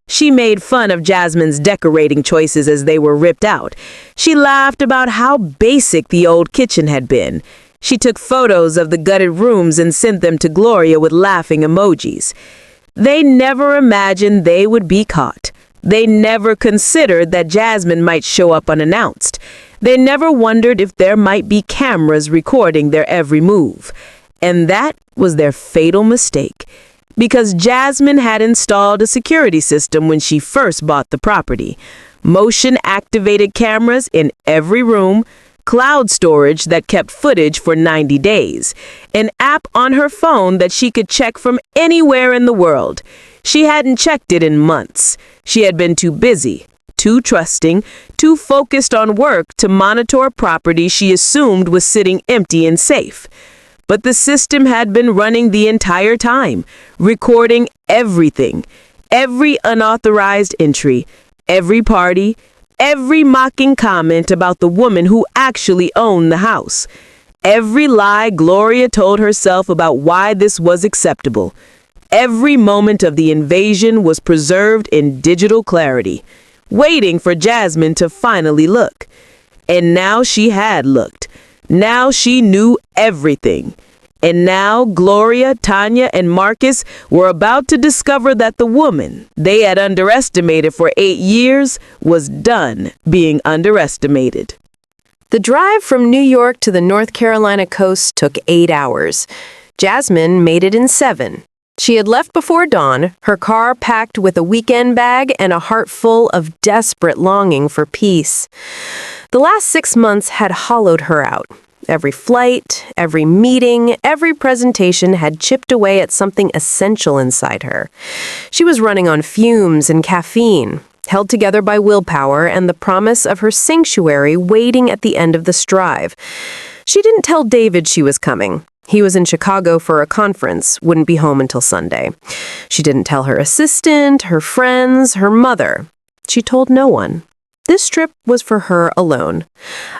She made fun of Jasmine's decorating choices as they were ripped out. She laughed about how basic the old kitchen had been. She took photos of the gutted rooms and sent them to Gloria with laughing emojis. They never imagined they would be caught. They never considered that Jasmine might show up unannounced. They never wondered if there might be cameras recording their every move. And that was their fatal mistake. Because Jasmine had installed a security system when she first bought the property. motion-activated cameras in every room, cloud storage that kept footage for 90 days, an app on her phone that she could check from anywhere in the world. She hadn't checked it in months. She had been too busy, too trusting, too focused on work to monitor a property she assumed was sitting empty and safe. But the system had been running the entire time, recording everything, every unauthorized entry, every party, every mocking comment about the woman who actually owned the house, every lie Gloria told herself about why this was acceptable. Every moment of the invasion was preserved in digital clarity, waiting for Jasmine to finally look. And now she had looked. Now she knew everything. And now Gloria, Tanya, and Marcus were about to discover that the woman they had underestimated for 8 years was done being underestimated. The drive from New York to the North Carolina coast took 8 hours. Jasmine made it in 7. She had left before dawn, her car packed with a weekend bag and a heart full of desperate longing for peace. The last 6 months had hollowed her out. Every flight, every meeting, every presentation had chipped away at something essential inside her. She was running on fumes and caffeine, held together by willpower and the promise of her sanctuary waiting at the end of this drive. She didn't tell David she was coming. He was in Chicago for a conference, wouldn't be home until Sunday. She didn't tell her assistant, her friends, her mother. She told no one. This trip was for her alone.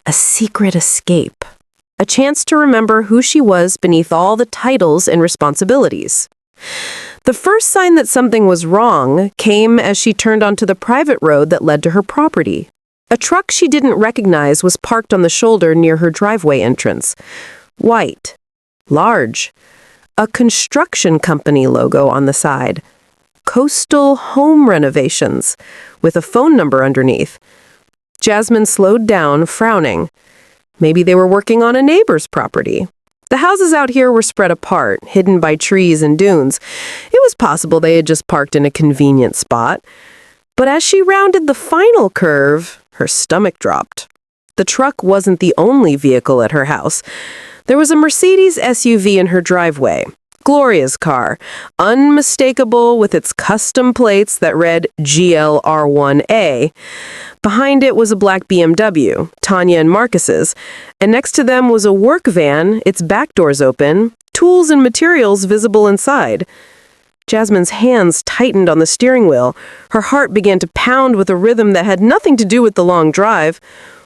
A secret escape. A chance to remember who she was beneath all the titles and responsibilities. The first sign that something was wrong came as she turned onto the private road that led to her property. A truck she didn't recognize was parked on the shoulder near her driveway entrance. White. Large. A construction company logo on the side. Coastal Home Renovations, with a phone number underneath. Jasmine slowed down, frowning. Maybe they were working on a neighbor's property. The houses out here were spread apart, hidden by trees and dunes. It was possible they had just parked in a convenient spot. But as she rounded the final curve, her stomach dropped. The truck wasn't the only vehicle at her house. There was a Mercedes SUV in her driveway, Gloria's car, unmistakable with its custom plates that read GLR1A. Behind it was a black BMW, Tanya and Marcus's, and next to them was a work van, its back doors open, tools and materials visible inside. Jasmine's hands tightened on the steering wheel. Her heart began to pound with a rhythm that had nothing to do with the long drive.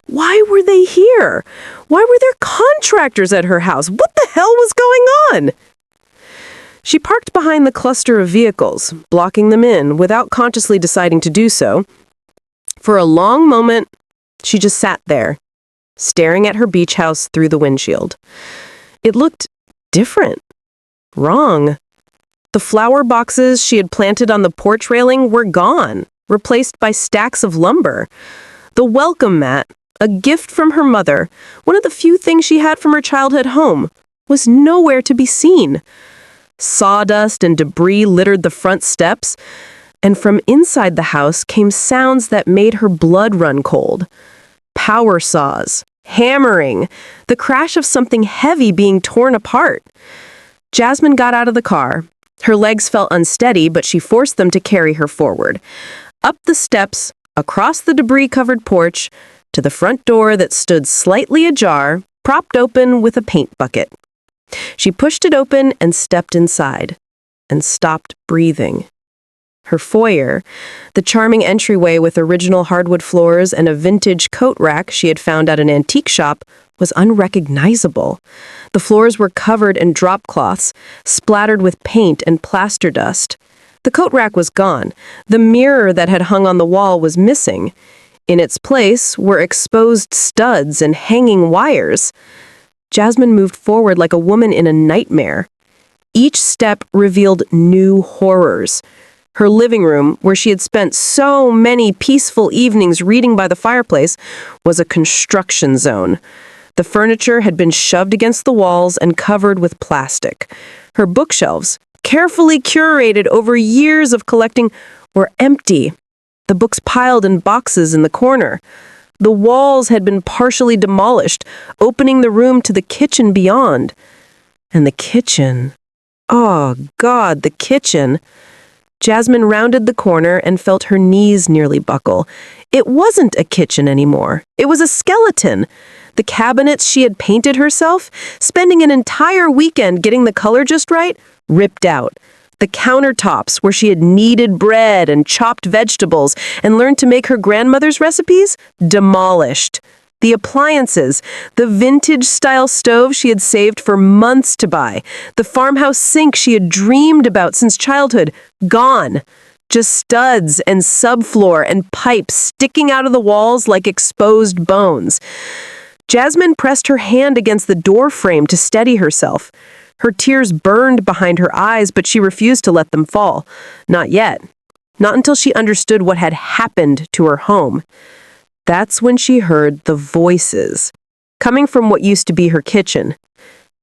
Why were they here? Why were there contractors at her house? What the hell was going on? She parked behind the cluster of vehicles, blocking them in without consciously deciding to do so. For a long moment, she just sat there, staring at her beach house through the windshield. It looked different, wrong. The flower boxes she had planted on the porch railing were gone, replaced by stacks of lumber. The welcome mat, a gift from her mother, one of the few things she had from her childhood home, was nowhere to be seen. Sawdust and debris littered the front steps, and from inside the house came sounds that made her blood run cold. Power saws, hammering, the crash of something heavy being torn apart. Jasmine got out of the car. Her legs felt unsteady, but she forced them to carry her forward. Up the steps, across the debris-covered porch, to the front door that stood slightly ajar, propped open with a paint bucket. She pushed it open and stepped inside, and stopped breathing. Her foyer, the charming entryway with original hardwood floors and a vintage coat rack she had found at an antique shop, was unrecognizable. The floors were covered in drop cloths, splattered with paint and plaster dust. The coat rack was gone. The mirror that had hung on the wall was missing. In its place were exposed studs and hanging wires. Jasmine moved forward like a woman in a nightmare. Each step revealed new horrors. Her living room, where she had spent so many peaceful evenings reading by the fireplace, was a construction zone. The furniture had been shoved against the walls and covered with plastic. Her bookshelves, carefully curated over years of collecting, were empty. the books piled in boxes in the corner. The walls had been partially demolished, opening the room to the kitchen beyond. And the kitchen. Oh, God, the kitchen. Jasmine rounded the corner and felt her knees nearly buckle. It wasn't a kitchen anymore. It was a skeleton. The cabinets she had painted herself, spending an entire weekend getting the color just right, ripped out. The countertops where she had kneaded bread and chopped vegetables and learned to make her grandmother's recipes, demolished. The appliances, the vintage-style stove she had saved for months to buy, the farmhouse sink she had dreamed about since childhood, gone. Just studs and subfloor and pipes sticking out of the walls like exposed bones. Jasmine pressed her hand against the door frame to steady herself. Her tears burned behind her eyes, but she refused to let them fall. Not yet. Not until she understood what had happened to her home. That's when she heard the voices, coming from what used to be her kitchen.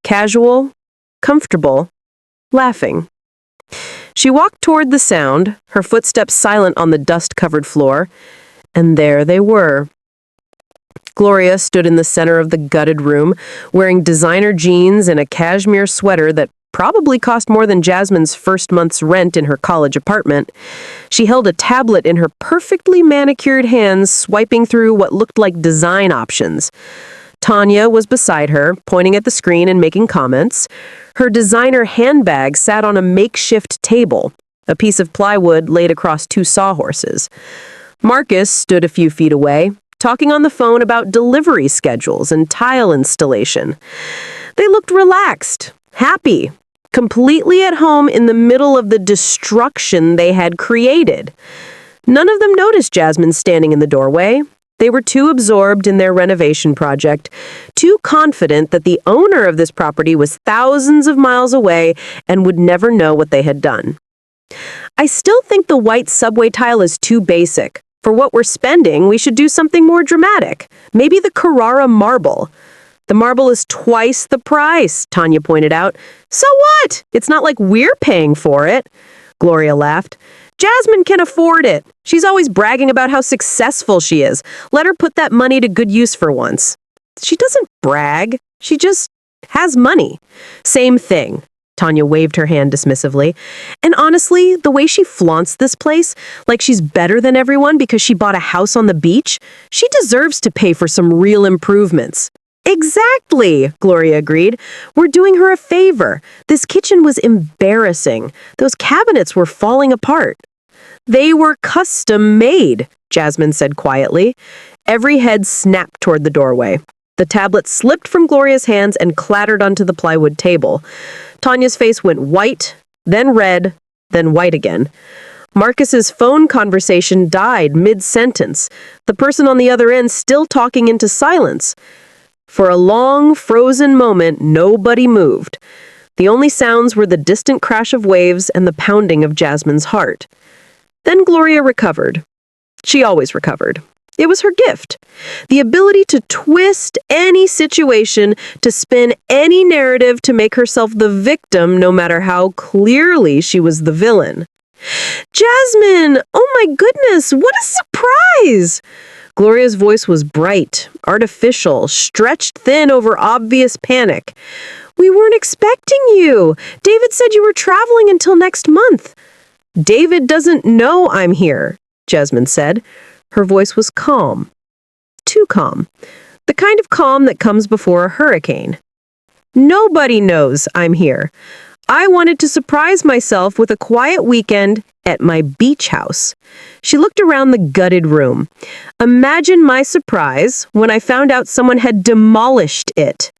Casual, comfortable, laughing. She walked toward the sound, her footsteps silent on the dust-covered floor, and there they were. Gloria stood in the center of the gutted room, wearing designer jeans and a cashmere sweater that probably cost more than Jasmine's first month's rent in her college apartment. She held a tablet in her perfectly manicured hands, swiping through what looked like design options. Tanya was beside her, pointing at the screen and making comments. Her designer handbag sat on a makeshift table, a piece of plywood laid across two sawhorses. Marcus stood a few feet away, talking on the phone about delivery schedules and tile installation. They looked relaxed, happy, completely at home in the middle of the destruction they had created. None of them noticed Jasmine standing in the doorway. They were too absorbed in their renovation project, too confident that the owner of this property was thousands of miles away and would never know what they had done. I still think the white subway tile is too basic. For what we're spending, we should do something more dramatic. Maybe the Carrara marble. The marble is twice the price, Tanya pointed out. So what? It's not like we're paying for it. Gloria laughed. Jasmine can afford it. She's always bragging about how successful she is. Let her put that money to good use for once. She doesn't brag. She just has money. Same thing. Tanya waved her hand dismissively. And honestly, the way she flaunts this place, like she's better than everyone because she bought a house on the beach, she deserves to pay for some real improvements. Exactly, Gloria agreed. We're doing her a favor. This kitchen was embarrassing. Those cabinets were falling apart. They were custom made, Jasmine said quietly. Every head snapped toward the doorway. The tablet slipped from Gloria's hands and clattered onto the plywood table. Tanya's face went white, then red, then white again. Marcus's phone conversation died mid-sentence, the person on the other end still talking into silence. For a long, frozen moment, nobody moved. The only sounds were the distant crash of waves and the pounding of Jasmine's heart. Then Gloria recovered. She always recovered. It was her gift. The ability to twist any situation, to spin any narrative to make herself the victim no matter how clearly she was the villain. Jasmine! Oh my goodness, what a surprise! Gloria's voice was bright, artificial, stretched thin over obvious panic. We weren't expecting you. David said you were traveling until next month. David doesn't know I'm here, Jasmine said. Her voice was calm. Too calm. The kind of calm that comes before a hurricane. Nobody knows I'm here. I wanted to surprise myself with a quiet weekend at my beach house. She looked around the gutted room. Imagine my surprise when I found out someone had demolished it.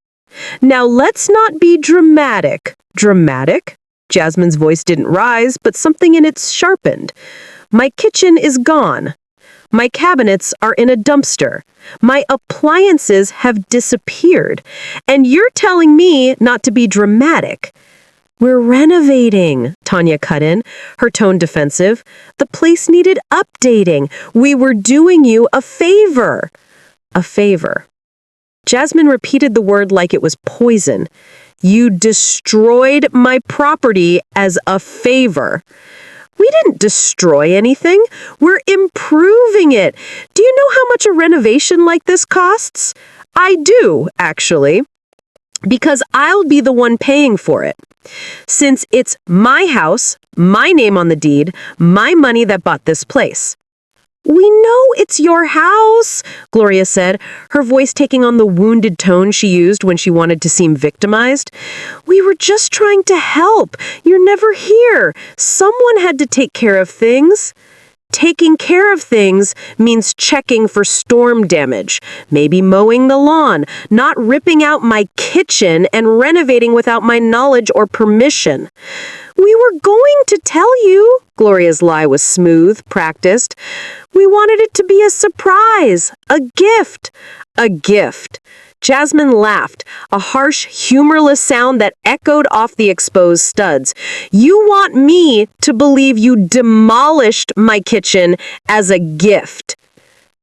Now let's not be dramatic. Dramatic? Jasmine's voice didn't rise, but something in it sharpened. My kitchen is gone. My cabinets are in a dumpster. My appliances have disappeared. And you're telling me not to be dramatic. We're renovating, Tanya cut in, her tone defensive. The place needed updating. We were doing you a favor. A favor. Jasmine repeated the word like it was poison. You destroyed my property as a favor. We didn't destroy anything. We're improving it. Do you know how much a renovation like this costs? I do, actually, because I'll be the one paying for it. Since it's my house, my name on the deed, my money that bought this place. We know it's your house, Gloria said, her voice taking on the wounded tone she used when she wanted to seem victimized. We were just trying to help. You're never here. Someone had to take care of things. Taking care of things means checking for storm damage, maybe mowing the lawn, not ripping out my kitchen and renovating without my knowledge or permission. We were going to tell you. Gloria's lie was smooth, practiced. We wanted it to be a surprise, a gift. A gift. Jasmine laughed, a harsh, humorless sound that echoed off the exposed studs. You want me to believe you demolished my kitchen as a gift.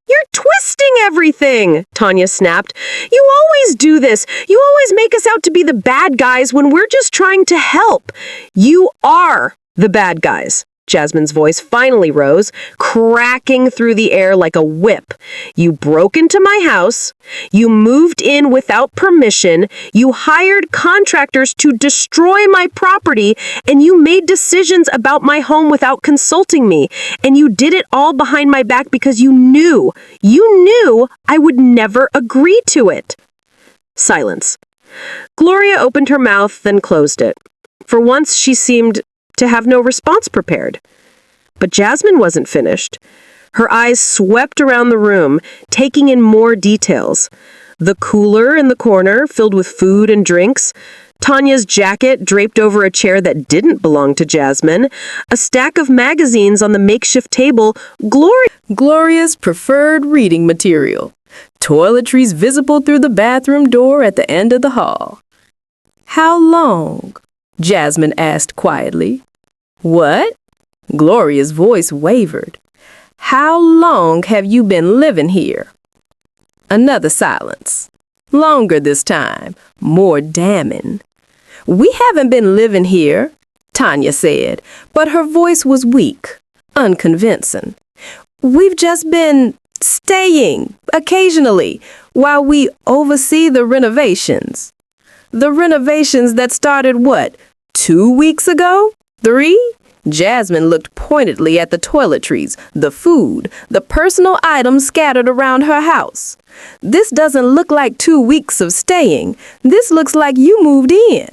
You're twisting everything, Tanya snapped. You always do this. You always make us out to be the bad guys when we're just trying to help. You are the bad guys. Jasmine's voice finally rose, cracking through the air like a whip. You broke into my house. You moved in without permission. You hired contractors to destroy my property, and you made decisions about my home without consulting me. And you did it all behind my back because you knew I would never agree to it. Silence. Gloria opened her mouth, then closed it. For once, she seemed to have no response prepared. But Jasmine wasn't finished. Her eyes swept around the room, taking in more details. The cooler in the corner, filled with food and drinks. Tanya's jacket draped over a chair that didn't belong to Jasmine. A stack of magazines on the makeshift table. Gloria's preferred reading material. Toiletries visible through the bathroom door at the end of the hall. How long? Jasmine asked quietly. What? Gloria's voice wavered. How long have you been living here? Another silence. Longer this time. More damning. We haven't been living here, Tanya said, but her voice was weak, unconvincing. We've just been staying, occasionally, while we oversee the renovations. The renovations that started, what, 2 weeks ago? 3? Jasmine looked pointedly at the toiletries, the food, the personal items scattered around her house. This doesn't look like 2 weeks of staying. This looks like you moved in.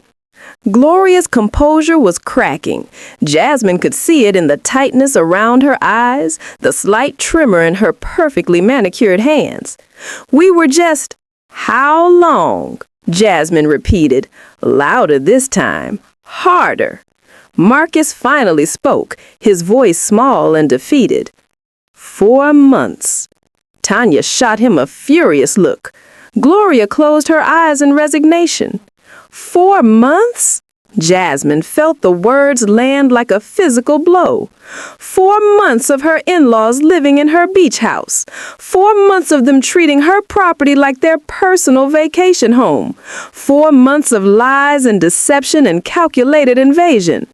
Gloria's composure was cracking. Jasmine could see it in the tightness around her eyes, the slight tremor in her perfectly manicured hands. We were just, how long? Jasmine repeated, louder this time, harder. Marcus finally spoke, his voice small and defeated. 4 months. Tanya shot him a furious look. Gloria closed her eyes in resignation. 4 months? Jasmine felt the words land like a physical blow. 4 months of her in-laws living in her beach house. 4 months of them treating her property like their personal vacation home. 4 months of lies and deception and calculated invasion.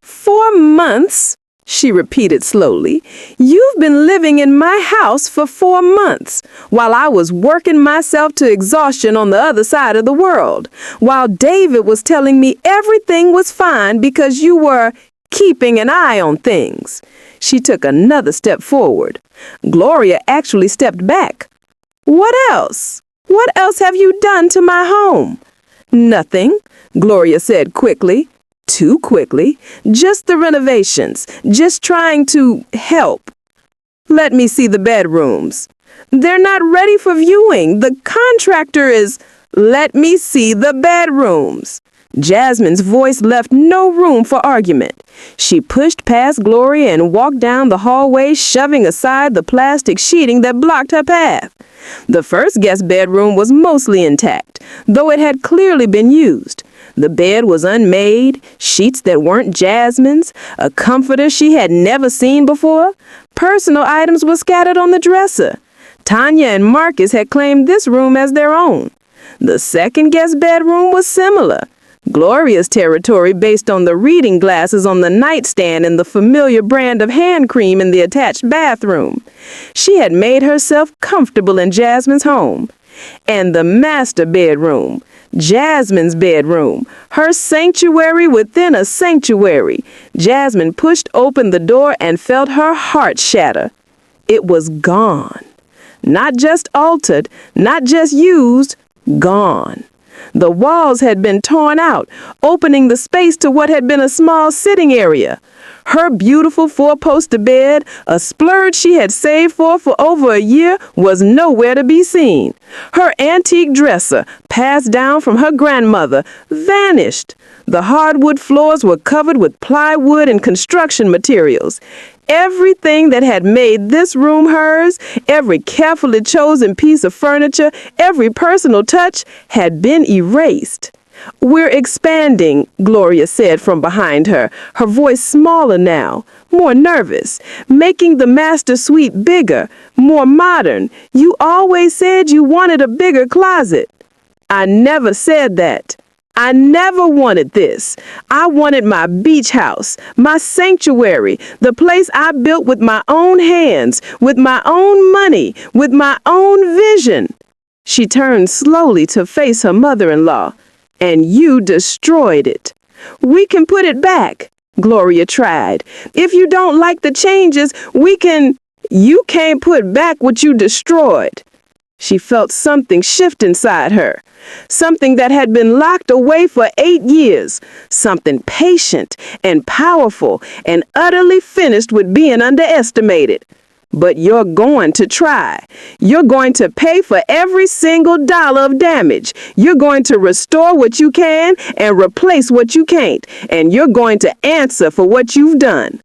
4 months, she repeated slowly. You've been living in my house for 4 months, while I was working myself to exhaustion on the other side of the world, while David was telling me everything was fine because you were keeping an eye on things. She took another step forward. Gloria actually stepped back. What else? What else have you done to my home? Nothing, Gloria said quickly. Too quickly. Just the renovations. Just trying to help. Let me see the bedrooms. They're not ready for viewing. The contractor is... Let me see the bedrooms. Jasmine's voice left no room for argument. She pushed past Gloria and walked down the hallway, shoving aside the plastic sheeting that blocked her path. The first guest bedroom was mostly intact, though it had clearly been used. The bed was unmade, sheets that weren't Jasmine's, a comforter she had never seen before. Personal items were scattered on the dresser. Tanya and Marcus had claimed this room as their own. The second guest bedroom was similar. Gloria's territory based on the reading glasses on the nightstand and the familiar brand of hand cream in the attached bathroom. She had made herself comfortable in Jasmine's home. And the master bedroom, Jasmine's bedroom, her sanctuary within a sanctuary. Jasmine pushed open the door and felt her heart shatter. It was gone. Not just altered, not just used, gone. The walls had been torn out, opening the space to what had been a small sitting area. Her beautiful four-poster bed, a splurge she had saved for over a year, was nowhere to be seen. Her antique dresser, passed down from her grandmother, vanished. The hardwood floors were covered with plywood and construction materials. Everything that had made this room hers, every carefully chosen piece of furniture, every personal touch, had been erased. "We're expanding," Gloria said from behind her, her voice smaller now, more nervous, "making the master suite bigger, more modern. You always said you wanted a bigger closet." "I never said that. I never wanted this. I wanted my beach house, my sanctuary, the place I built with my own hands, with my own money, with my own vision." She turned slowly to face her mother-in-law. "And you destroyed it." "We can put it back," Gloria tried. "If you don't like the changes, we can—" "You can't put back what you destroyed." She felt something shift inside her. Something that had been locked away for 8 years. Something patient and powerful and utterly finished with being underestimated. "But you're going to try. You're going to pay for every single dollar of damage. You're going to restore what you can and replace what you can't. And you're going to answer for what you've done."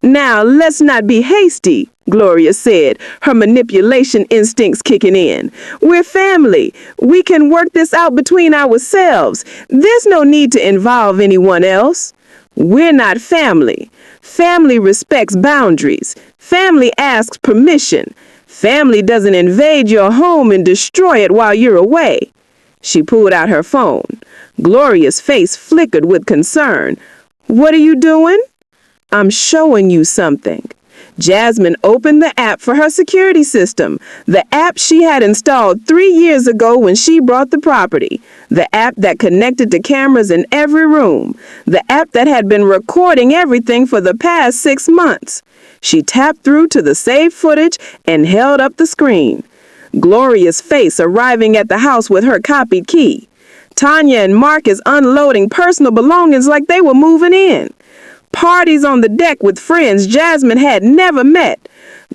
"Now, let's not be hasty," Gloria said, her manipulation instincts kicking in. "We're family. We can work this out between ourselves. There's no need to involve anyone else." "We're not family. Family respects boundaries. Family asks permission. Family doesn't invade your home and destroy it while you're away." She pulled out her phone. Gloria's face flickered with concern. "What are you doing?" "I'm showing you something." Jasmine opened the app for her security system, the app she had installed 3 years ago when she bought the property, the app that connected to cameras in every room, the app that had been recording everything for the past 6 months. She tapped through to the saved footage and held up the screen. Gloria's face arriving at the house with her copied key. Tanya and Marcus unloading personal belongings like they were moving in. Parties on the deck with friends Jasmine had never met.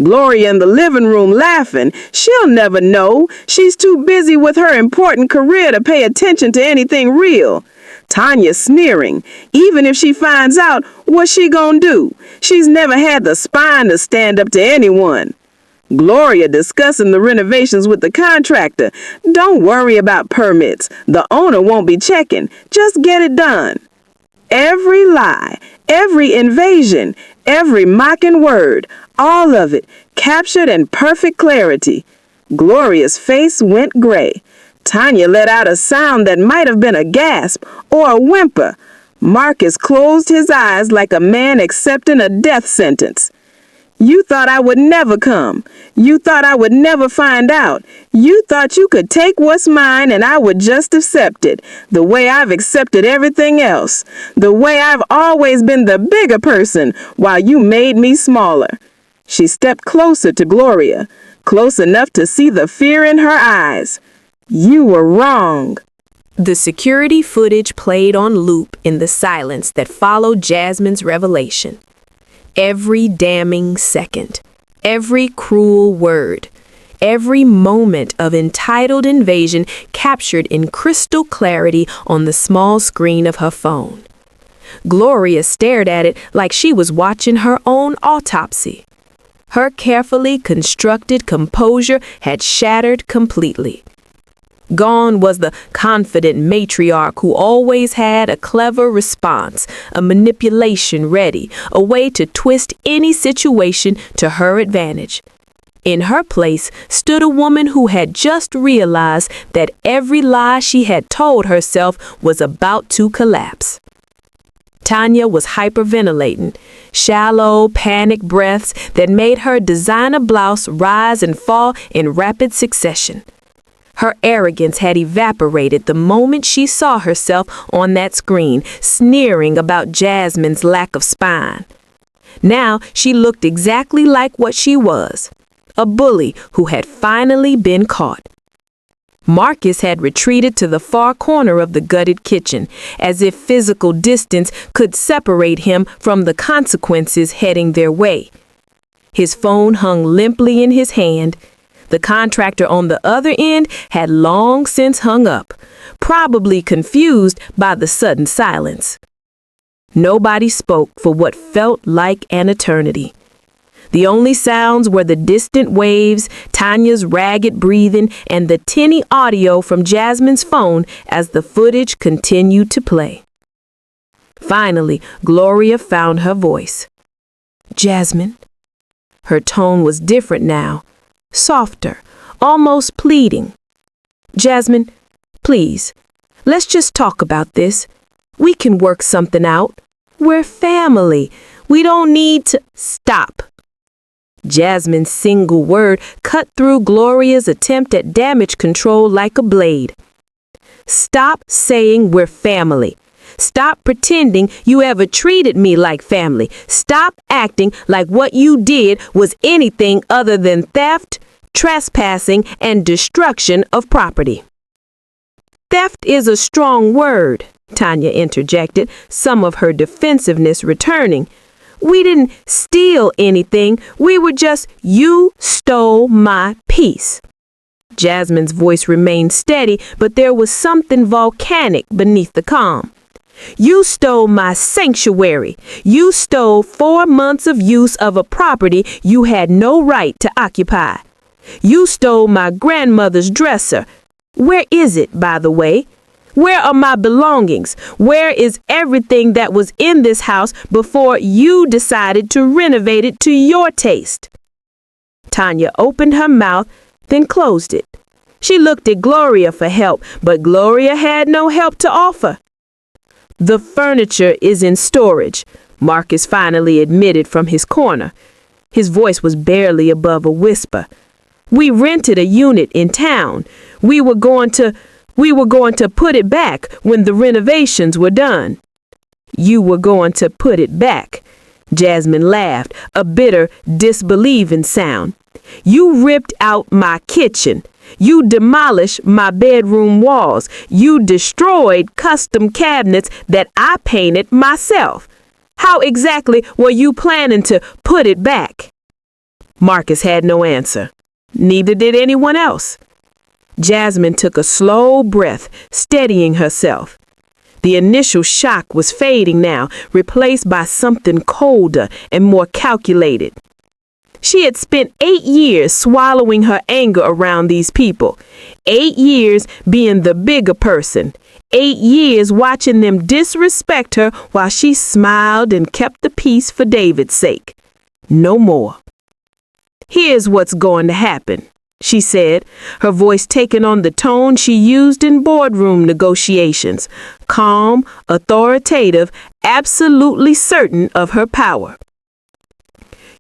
Gloria in the living room laughing. She'll never know. She's too busy with her important career to pay attention to anything real. Tanya sneering. Even if she finds out, what's she gonna do? She's never had the spine to stand up to anyone. Gloria discussing the renovations with the contractor. Don't worry about permits. The owner won't be checking. Just get it done. Every lie, every invasion, every mocking word, all of it captured in perfect clarity. Gloria's face went gray. Tanya let out a sound that might have been a gasp or a whimper. Marcus closed his eyes like a man accepting a death sentence. You thought I would never come. You thought I would never find out. You thought you could take what's mine and I would just accept it, the way I've accepted everything else, the way I've always been the bigger person while you made me smaller. She stepped closer to Gloria, close enough to see the fear in her eyes. You were wrong. The security footage played on loop in the silence that followed Jasmine's revelation. Every damning second, every cruel word, every moment of entitled invasion captured in crystal clarity on the small screen of her phone. Gloria stared at it like she was watching her own autopsy. Her carefully constructed composure had shattered completely. Gone was the confident matriarch who always had a clever response, a manipulation ready, a way to twist any situation to her advantage. In her place stood a woman who had just realized that every lie she had told herself was about to collapse. Tanya was hyperventilating, shallow, panic breaths that made her designer blouse rise and fall in rapid succession. Her arrogance had evaporated the moment she saw herself on that screen, sneering about Jasmine's lack of spine. Now she looked exactly like what she was, a bully who had finally been caught. Marcus had retreated to the far corner of the gutted kitchen, as if physical distance could separate him from the consequences heading their way. His phone hung limply in his hand. The contractor on the other end had long since hung up, probably confused by the sudden silence. Nobody spoke for what felt like an eternity. The only sounds were the distant waves, Tanya's ragged breathing, and the tinny audio from Jasmine's phone as the footage continued to play. Finally, Gloria found her voice. "Jasmine." Her tone was different now, softer, almost pleading. "Jasmine, please, let's just talk about this. We can work something out. We're family. We don't need to—" "Stop." Jasmine's single word cut through Gloria's attempt at damage control like a blade. "Stop saying we're family. Stop pretending you ever treated me like family. Stop acting like what you did was anything other than theft, trespassing, and destruction of property." "Theft is a strong word," Tanya interjected, some of her defensiveness returning. "We didn't steal anything. We were just— You stole my peace." Jasmine's voice remained steady, but there was something volcanic beneath the calm. "You stole my sanctuary. You stole 4 months of use of a property you had no right to occupy. You stole my grandmother's dresser. Where is it, by the way? Where are my belongings? Where is everything that was in this house before you decided to renovate it to your taste?" Tanya opened her mouth, then closed it. She looked at Gloria for help, but Gloria had no help to offer. "The furniture is in storage," Marcus finally admitted from his corner. His voice was barely above a whisper. "We rented a unit in town. We were going to put it back when the renovations were done." "You were going to put it back?" Jasmine laughed, a bitter, disbelieving sound. "You ripped out my kitchen. You demolished my bedroom walls. You destroyed custom cabinets that I painted myself. How exactly were you planning to put it back?" Marcus had no answer. Neither did anyone else. Jasmine took a slow breath, steadying herself. The initial shock was fading now, replaced by something colder and more calculated. She had spent 8 years swallowing her anger around these people, 8 years being the bigger person, 8 years watching them disrespect her while she smiled and kept the peace for David's sake. No more. "Here's what's going to happen," she said, her voice taking on the tone she used in boardroom negotiations, calm, authoritative, absolutely certain of her power.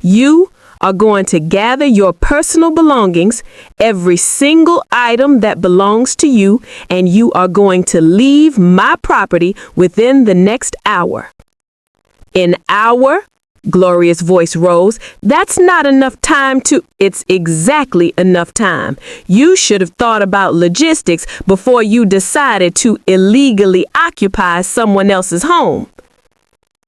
"You are going to gather your personal belongings, every single item that belongs to you, and you are going to leave my property within the next hour." "An hour?" Gloria's voice rose. "That's not enough time to—" "It's exactly enough time. You should have thought about logistics before you decided to illegally occupy someone else's home."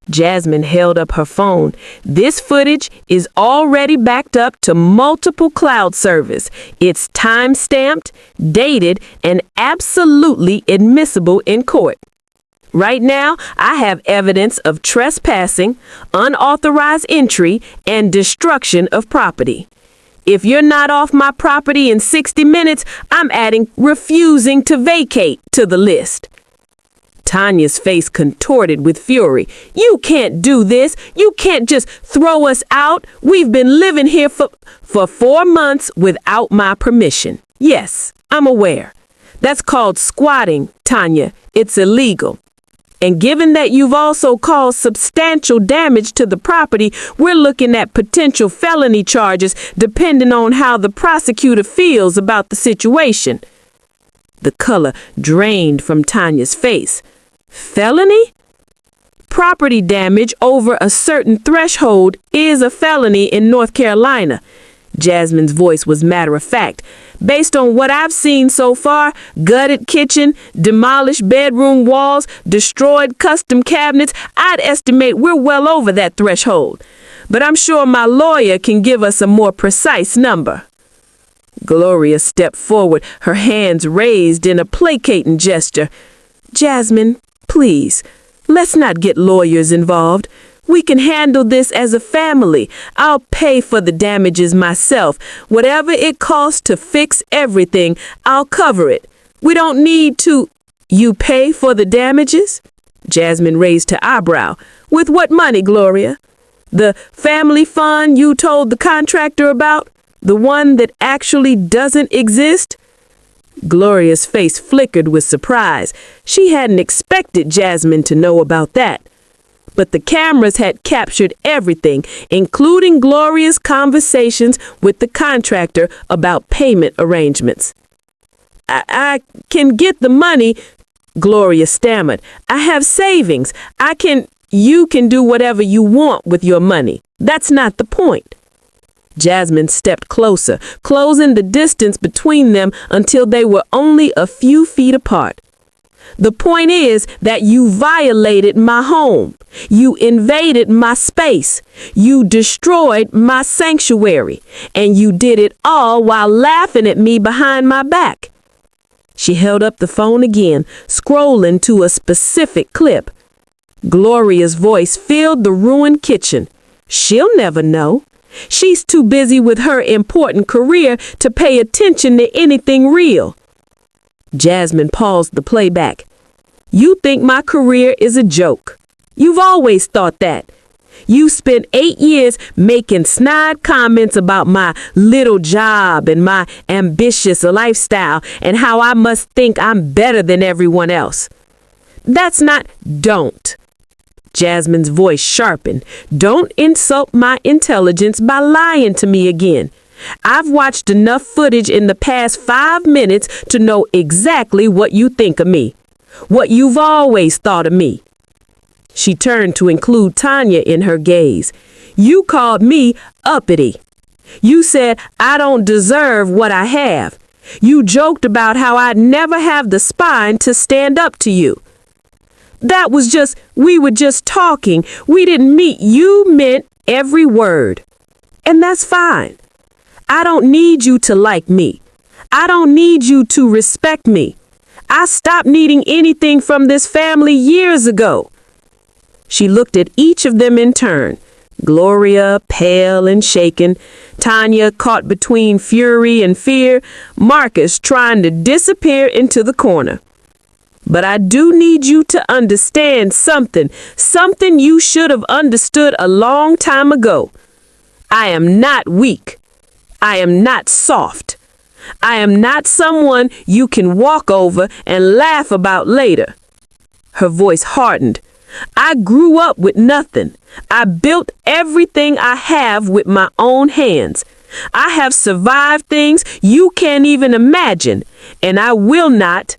Jasmine held up her phone. "This footage is already backed up to multiple cloud servers. It's time-stamped, dated, and absolutely admissible in court. Right now, I have evidence of trespassing, unauthorized entry, and destruction of property. If you're not off my property in 60 minutes, I'm adding refusing to vacate to the list." Tanya's face contorted with fury. You can't do this. You can't just throw us out. We've been living here for 4 months without my permission. Yes, I'm aware. That's called squatting, Tanya. It's illegal. And given that you've also caused substantial damage to the property, we're looking at potential felony charges depending on how the prosecutor feels about the situation. The color drained from Tanya's face. Felony? Property damage over a certain threshold is a felony in North Carolina. Jasmine's voice was matter of fact. Based on what I've seen so far, gutted kitchen, demolished bedroom walls, destroyed custom cabinets, I'd estimate we're well over that threshold. But I'm sure my lawyer can give us a more precise number. Gloria stepped forward, her hands raised in a placating gesture. Jasmine, please, let's not get lawyers involved. We can handle this as a family. I'll pay for the damages myself. Whatever it costs to fix everything, I'll cover it. We don't need to... You pay for the damages? Jasmine raised her eyebrow. With what money, Gloria? The family fund you told the contractor about? The one that actually doesn't exist? Gloria's face flickered with surprise. She hadn't expected Jasmine to know about that. But the cameras had captured everything, including Gloria's conversations with the contractor about payment arrangements. I can get the money, Gloria stammered. I have savings. You can do whatever you want with your money. That's not the point. Jasmine stepped closer, closing the distance between them until they were only a few feet apart. The point is that you violated my home. You invaded my space. You destroyed my sanctuary. And you did it all while laughing at me behind my back. She held up the phone again, scrolling to a specific clip. Gloria's voice filled the ruined kitchen. She'll never know. She's too busy with her important career to pay attention to anything real. Jasmine paused the playback. You think my career is a joke. You've always thought that. You spent 8 years making snide comments about my little job and my ambitious lifestyle and how I must think I'm better than everyone else. That's not... Don't. Jasmine's voice sharpened. Don't insult my intelligence by lying to me again. I've watched enough footage in the past 5 minutes to know exactly what you think of me. What you've always thought of me. She turned to include Tanya in her gaze. You called me uppity. You said I don't deserve what I have. You joked about how I'd never have the spine to stand up to you. That was just, we were just talking. We didn't meet. You meant every word. And that's fine. I don't need you to like me. I don't need you to respect me. I stopped needing anything from this family years ago. She looked at each of them in turn. Gloria, pale and shaken. Tanya, caught between fury and fear. Marcus, trying to disappear into the corner. But I do need you to understand something you should have understood a long time ago. I am not weak. I am not soft. I am not someone you can walk over and laugh about later. Her voice hardened. I grew up with nothing. I built everything I have with my own hands. I have survived things you can't even imagine, and I will not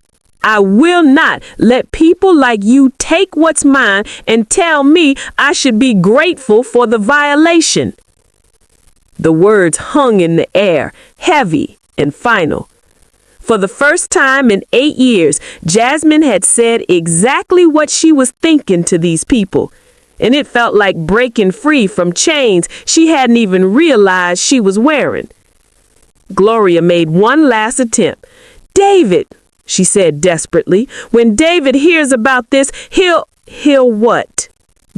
let people like you take what's mine and tell me I should be grateful for the violation. The words hung in the air, heavy and final. For the first time in 8 years, Jasmine had said exactly what she was thinking to these people, and it felt like breaking free from chains she hadn't even realized she was wearing. Gloria made one last attempt. David, she said desperately, when David hears about this, he'll what?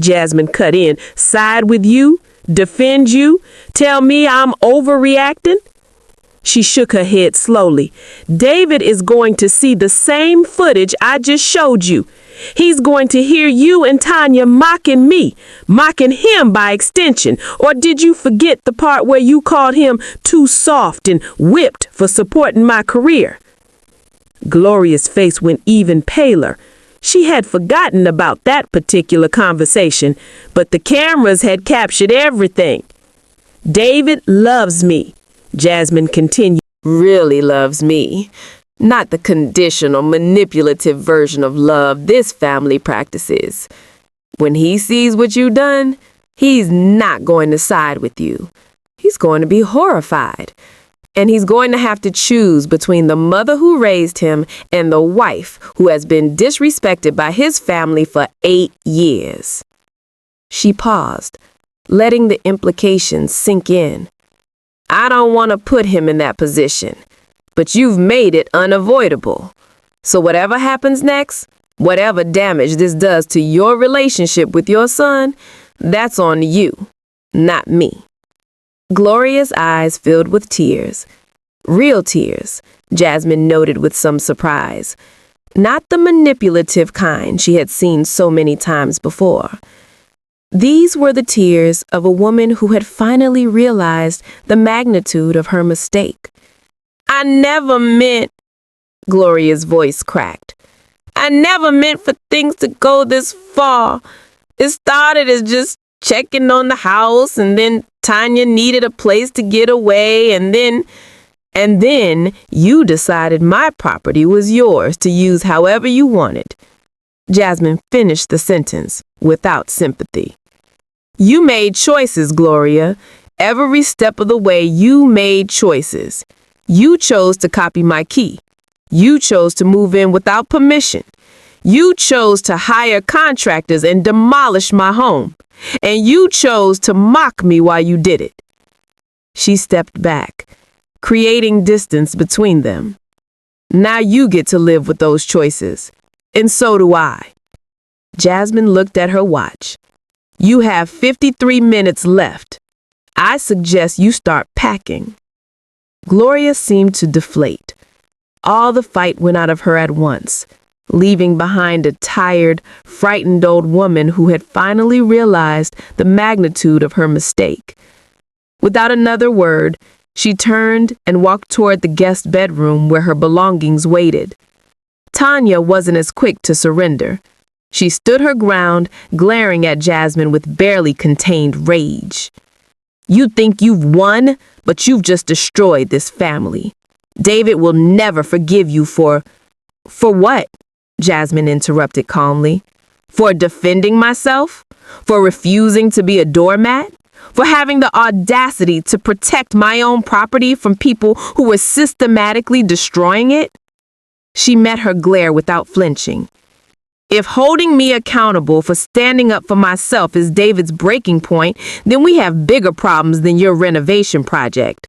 Jasmine cut in. Side with you? Defend you? Tell me I'm overreacting? She shook her head slowly. David is going to see the same footage I just showed you. He's going to hear you and Tanya mocking me, mocking him by extension. Or did you forget the part where you called him too soft and whipped for supporting my career? Gloria's face went even paler. She had forgotten about that particular conversation, but the cameras had captured everything. David loves me, Jasmine continued. Really loves me. Not the conditional, manipulative version of love this family practices. When he sees what you've done, he's not going to side with you. He's going to be horrified. And he's going to have to choose between the mother who raised him and the wife who has been disrespected by his family for 8 years. She paused, letting the implications sink in. I don't want to put him in that position, but you've made it unavoidable. So whatever happens next, whatever damage this does to your relationship with your son, that's on you, not me. Gloria's eyes filled with tears. Real tears, Jasmine noted with some surprise. Not the manipulative kind she had seen so many times before. These were the tears of a woman who had finally realized the magnitude of her mistake. I never meant, Gloria's voice cracked. I never meant for things to go this far. It started as just checking on the house, and then Tanya needed a place to get away, and then you decided my property was yours to use however you wanted. Jasmine finished the sentence without sympathy. You made choices, Gloria. Every step of the way you made choices. You chose to copy my key. You chose to move in without permission. You chose to hire contractors and demolish my home. And you chose to mock me while you did it. She stepped back, creating distance between them. Now you get to live with those choices. And so do I. Jasmine looked at her watch. You have 53 minutes left. I suggest you start packing. Gloria seemed to deflate. All the fight went out of her at once, leaving behind a tired, frightened old woman who had finally realized the magnitude of her mistake. Without another word, she turned and walked toward the guest bedroom where her belongings waited. Tanya wasn't as quick to surrender. She stood her ground, glaring at Jasmine with barely contained rage. You think you've won, but you've just destroyed this family. David will never forgive you for what? Jasmine interrupted calmly. For defending myself? For refusing to be a doormat? For having the audacity to protect my own property from people who were systematically destroying it? She met her glare without flinching. If holding me accountable for standing up for myself is David's breaking point, then we have bigger problems than your renovation project.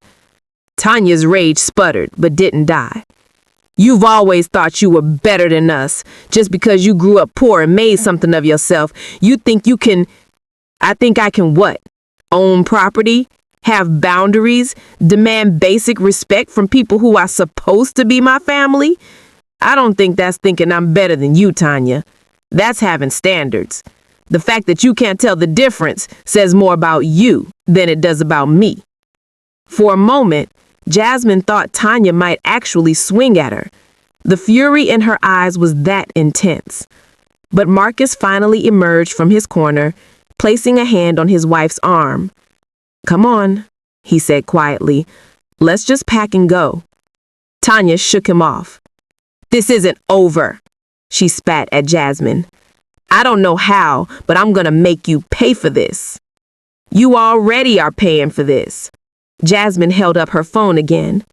Tanya's rage sputtered, but didn't die. You've always thought you were better than us. Just because you grew up poor and made something of yourself, you think you can... I think I can what? Own property? Have boundaries? Demand basic respect from people who are supposed to be my family? I don't think that's thinking I'm better than you, Tanya. That's having standards. The fact that you can't tell the difference says more about you than it does about me. For a moment, Jasmine thought Tanya might actually swing at her. The fury in her eyes was that intense. But Marcus finally emerged from his corner, placing a hand on his wife's arm. Come on, he said quietly. Let's just pack and go. Tanya shook him off. This isn't over, she spat at Jasmine. I don't know how, but I'm gonna make you pay for this. You already are paying for this. Jasmine held up her phone again.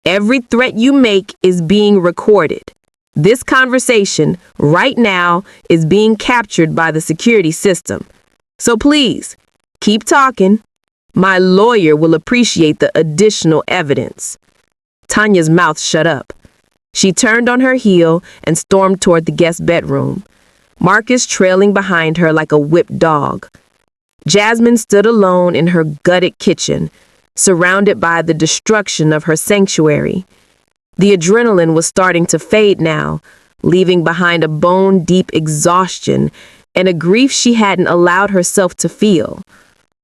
Every threat you make is being recorded. This conversation, right now, is being captured by the security system. So please, keep talking. My lawyer will appreciate the additional evidence. Tanya's mouth shut up. She turned on her heel and stormed toward the guest bedroom, Marcus trailing behind her like a whipped dog. Jasmine stood alone in her gutted kitchen, surrounded by the destruction of her sanctuary. The adrenaline was starting to fade now, leaving behind a bone-deep exhaustion and a grief she hadn't allowed herself to feel.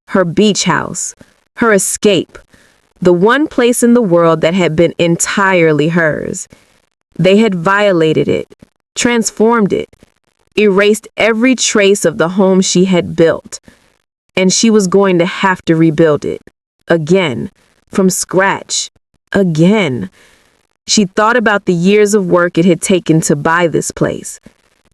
Her beach house, her escape, the one place in the world that had been entirely hers. They had violated it, transformed it, erased every trace of the home she had built. And she was going to have to rebuild it. Again. From scratch. Again. She thought about the years of work it had taken to buy this place.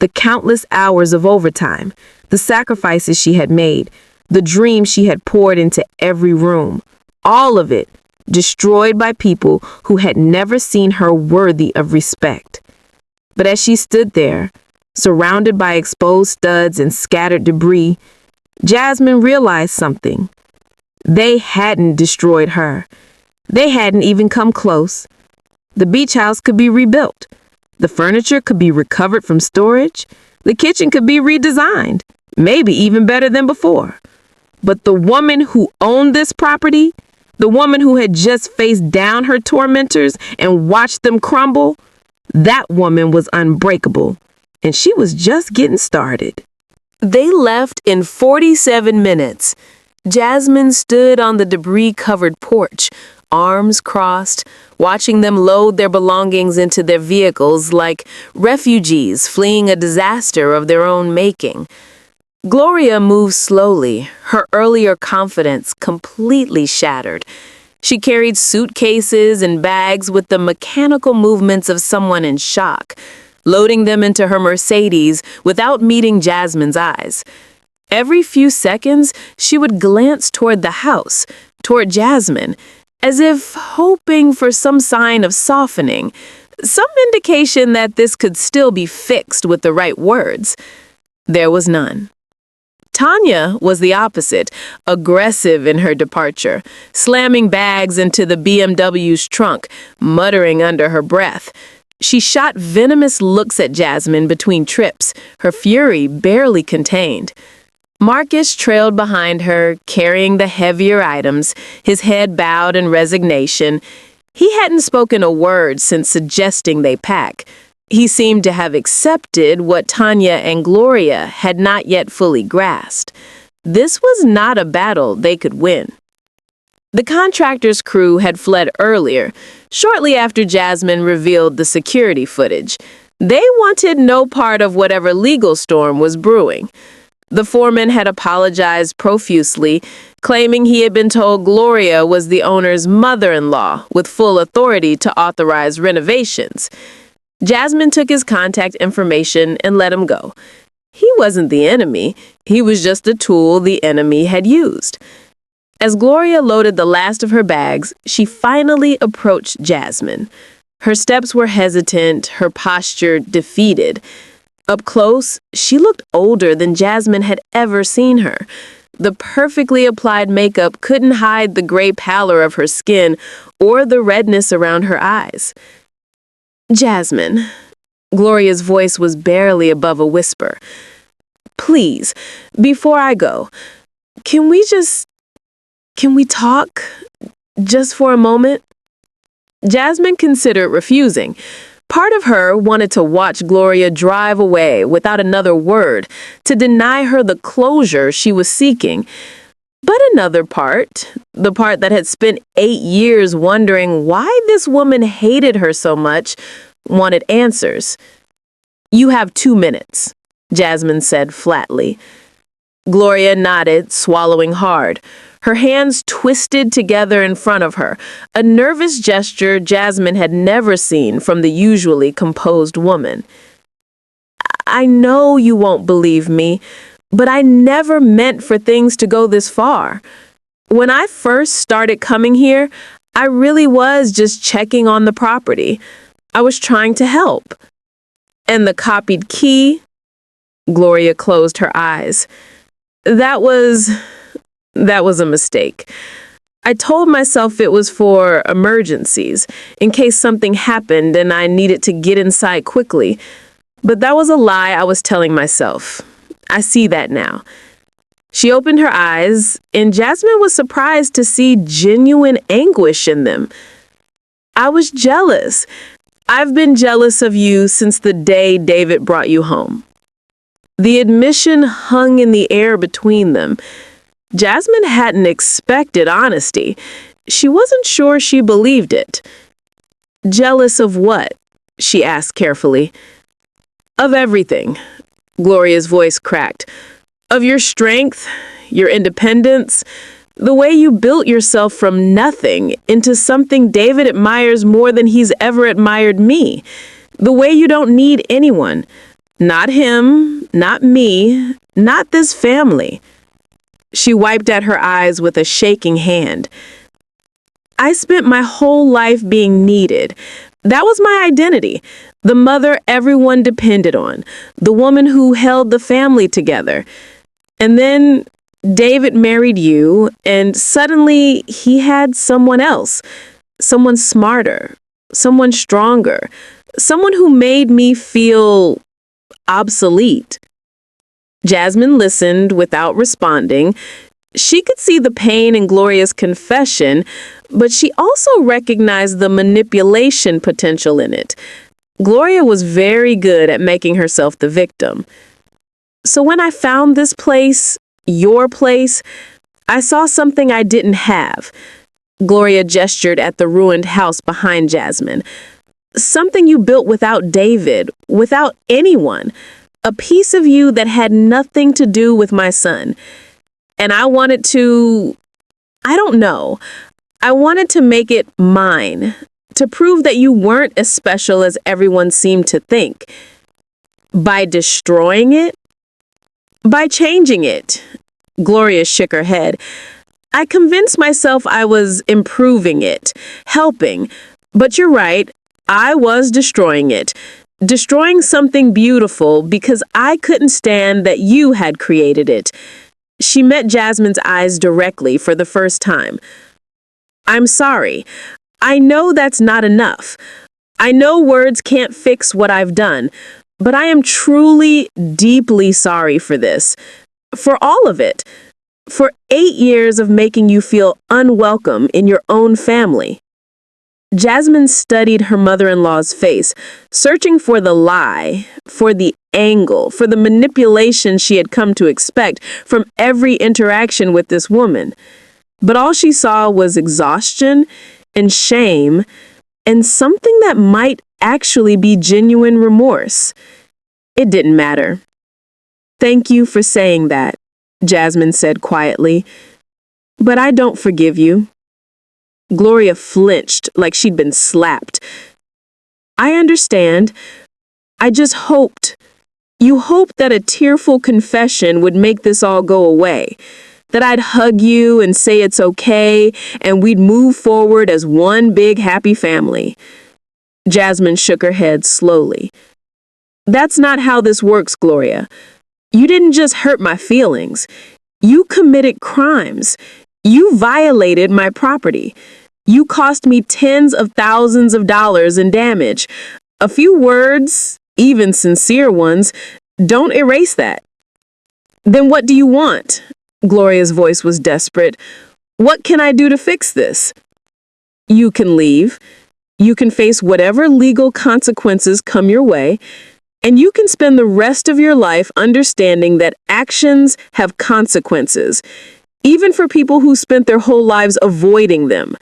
The countless hours of overtime. The sacrifices she had made. The dreams she had poured into every room. All of it destroyed by people who had never seen her worthy of respect. But as she stood there, surrounded by exposed studs and scattered debris, Jasmine realized something. They hadn't destroyed her. They hadn't even come close. The beach house could be rebuilt. The furniture could be recovered from storage. The kitchen could be redesigned, maybe even better than before. But the woman who owned this property, the woman who had just faced down her tormentors and watched them crumble, that woman was unbreakable, and she was just getting started. They left in 47 minutes. Jasmine stood on the debris-covered porch, arms crossed, watching them load their belongings into their vehicles like refugees fleeing a disaster of their own making. Gloria moved slowly, her earlier confidence completely shattered. She carried suitcases and bags with the mechanical movements of someone in shock, loading them into her Mercedes without meeting Jasmine's eyes. Every few seconds, she would glance toward the house, toward Jasmine, as if hoping for some sign of softening, some indication that this could still be fixed with the right words. There was none. Tanya was the opposite, aggressive in her departure, slamming bags into the BMW's trunk, muttering under her breath. She shot venomous looks at Jasmine between trips, her fury barely contained. Marcus trailed behind her, carrying the heavier items, his head bowed in resignation. He hadn't spoken a word since suggesting they pack. He seemed to have accepted what Tanya and Gloria had not yet fully grasped. This was not a battle they could win. The contractor's crew had fled earlier, shortly after Jasmine revealed the security footage. They wanted no part of whatever legal storm was brewing. The foreman had apologized profusely, claiming he had been told Gloria was the owner's mother-in-law with full authority to authorize renovations. Jasmine took his contact information and let him go. He wasn't the enemy. He was just a tool the enemy had used. As Gloria loaded the last of her bags, she finally approached Jasmine. Her steps were hesitant, her posture defeated. Up close, she looked older than Jasmine had ever seen her. The perfectly applied makeup couldn't hide the gray pallor of her skin or the redness around her eyes. Jasmine. Gloria's voice was barely above a whisper. Please, before I go, can we talk? Just for a moment? Jasmine considered refusing. Part of her wanted to watch Gloria drive away without another word, to deny her the closure she was seeking. But another part, the part that had spent 8 years wondering why this woman hated her so much, wanted answers. You have 2 minutes, Jasmine said flatly. Gloria nodded, swallowing hard. Her hands twisted together in front of her, a nervous gesture Jasmine had never seen from the usually composed woman. I know you won't believe me, but I never meant for things to go this far. When I first started coming here, I really was just checking on the property. I was trying to help. And the copied key? Gloria closed her eyes. That was a mistake. I told myself it was for emergencies, in case something happened and I needed to get inside quickly. But that was a lie I was telling myself. I see that now. She opened her eyes, and Jasmine was surprised to see genuine anguish in them. I was jealous. I've been jealous of you since the day David brought you home. The admission hung in the air between them. Jasmine hadn't expected honesty. She wasn't sure she believed it. Jealous of what? She asked carefully. Of everything. Gloria's voice cracked. Of your strength, your independence, the way you built yourself from nothing into something David admires more than he's ever admired me. The way you don't need anyone. Not him, not me, not this family. She wiped at her eyes with a shaking hand. I spent my whole life being needed. That was my identity. The mother everyone depended on. The woman who held the family together. And then David married you, and suddenly he had someone else. Someone smarter. Someone stronger. Someone who made me feel obsolete. Jasmine listened without responding. She could see the pain in Gloria's confession, but she also recognized the manipulation potential in it. Gloria was very good at making herself the victim. So when I found this place, your place, I saw something I didn't have. Gloria gestured at the ruined house behind Jasmine. Something you built without David, without anyone. A piece of you that had nothing to do with my son. And I wanted to, I don't know, I wanted to make it mine, to prove that you weren't as special as everyone seemed to think. By destroying it? By changing it. Gloria shook her head. I convinced myself I was improving it, helping. But you're right, I was destroying it. Destroying something beautiful because I couldn't stand that you had created it. She met Jasmine's eyes directly for the first time. I'm sorry. I know that's not enough. I know words can't fix what I've done, but I am truly, deeply sorry for this. For all of it. For 8 years of making you feel unwelcome in your own family. Jasmine studied her mother-in-law's face, searching for the lie, for the angle, for the manipulation she had come to expect from every interaction with this woman. But all she saw was exhaustion and shame and something that might actually be genuine remorse. It didn't matter. Thank you for saying that, Jasmine said quietly. But I don't forgive you. Gloria flinched like she'd been slapped. I understand. I just hoped. You hoped that a tearful confession would make this all go away. That I'd hug you and say it's okay, and we'd move forward as one big happy family. Jasmine shook her head slowly. That's not how this works, Gloria. You didn't just hurt my feelings. You committed crimes. You violated my property. You cost me tens of thousands of dollars in damage. A few words, even sincere ones, don't erase that. Then what do you want? Gloria's voice was desperate. What can I do to fix this? You can leave. You can face whatever legal consequences come your way. And you can spend the rest of your life understanding that actions have consequences, even for people who spent their whole lives avoiding them.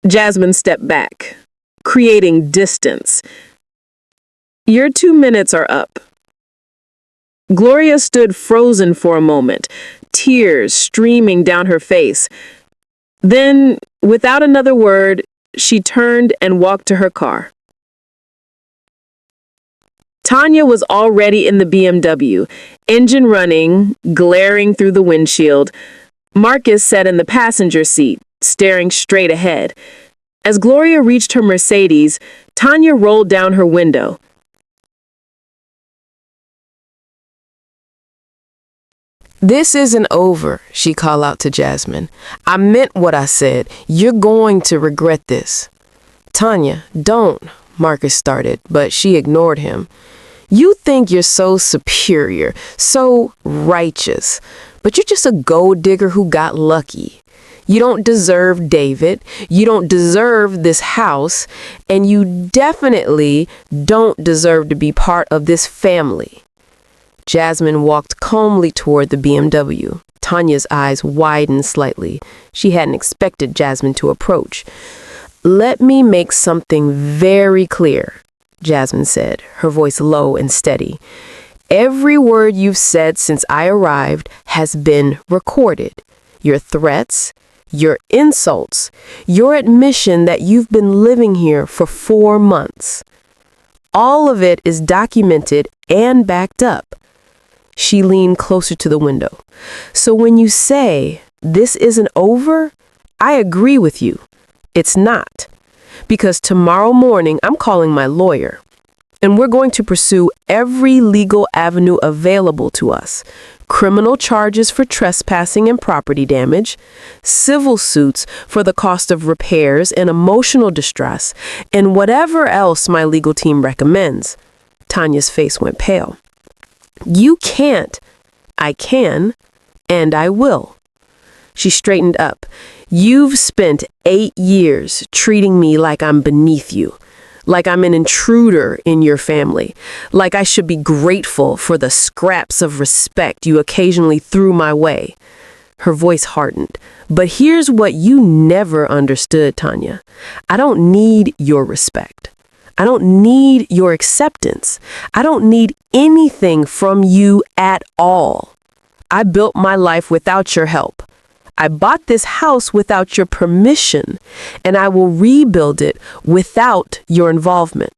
Jasmine stepped back, creating distance. Your 2 minutes are up. Gloria stood frozen for a moment, tears streaming down her face. Then, without another word, she turned and walked to her car. Tanya was already in the BMW, engine running, glaring through the windshield. Marcus sat in the passenger seat, staring straight ahead. As Gloria reached her Mercedes, Tanya rolled down her window. This isn't over, she called out to Jasmine. I meant what I said. You're going to regret this. Tanya, don't, Marcus started, but she ignored him. You think you're so superior, so righteous, but you're just a gold digger who got lucky. You don't deserve David. You don't deserve this house. And you definitely don't deserve to be part of this family. Jasmine walked calmly toward the BMW. Tanya's eyes widened slightly. She hadn't expected Jasmine to approach. "Let me make something very clear," Jasmine said, her voice low and steady. "Every word you've said since I arrived has been recorded. Your threats, your insults, your admission that you've been living here for 4 months. All of it is documented and backed up." She leaned closer to the window. "So when you say this isn't over, I agree with you. It's not. Because tomorrow morning I'm calling my lawyer, and we're going to pursue every legal avenue available to us. Criminal charges for trespassing and property damage, civil suits for the cost of repairs and emotional distress, and whatever else my legal team recommends." Tanya's face went pale. "You can't. I can, and I will." She straightened up. "You've spent 8 years treating me like I'm beneath you, like I'm an intruder in your family, like I should be grateful for the scraps of respect you occasionally threw my way." Her voice hardened. "But here's what you never understood, Tanya. I don't need your respect. I don't need your acceptance. I don't need anything from you at all. I built my life without your help. I bought this house without your permission, and I will rebuild it without your involvement."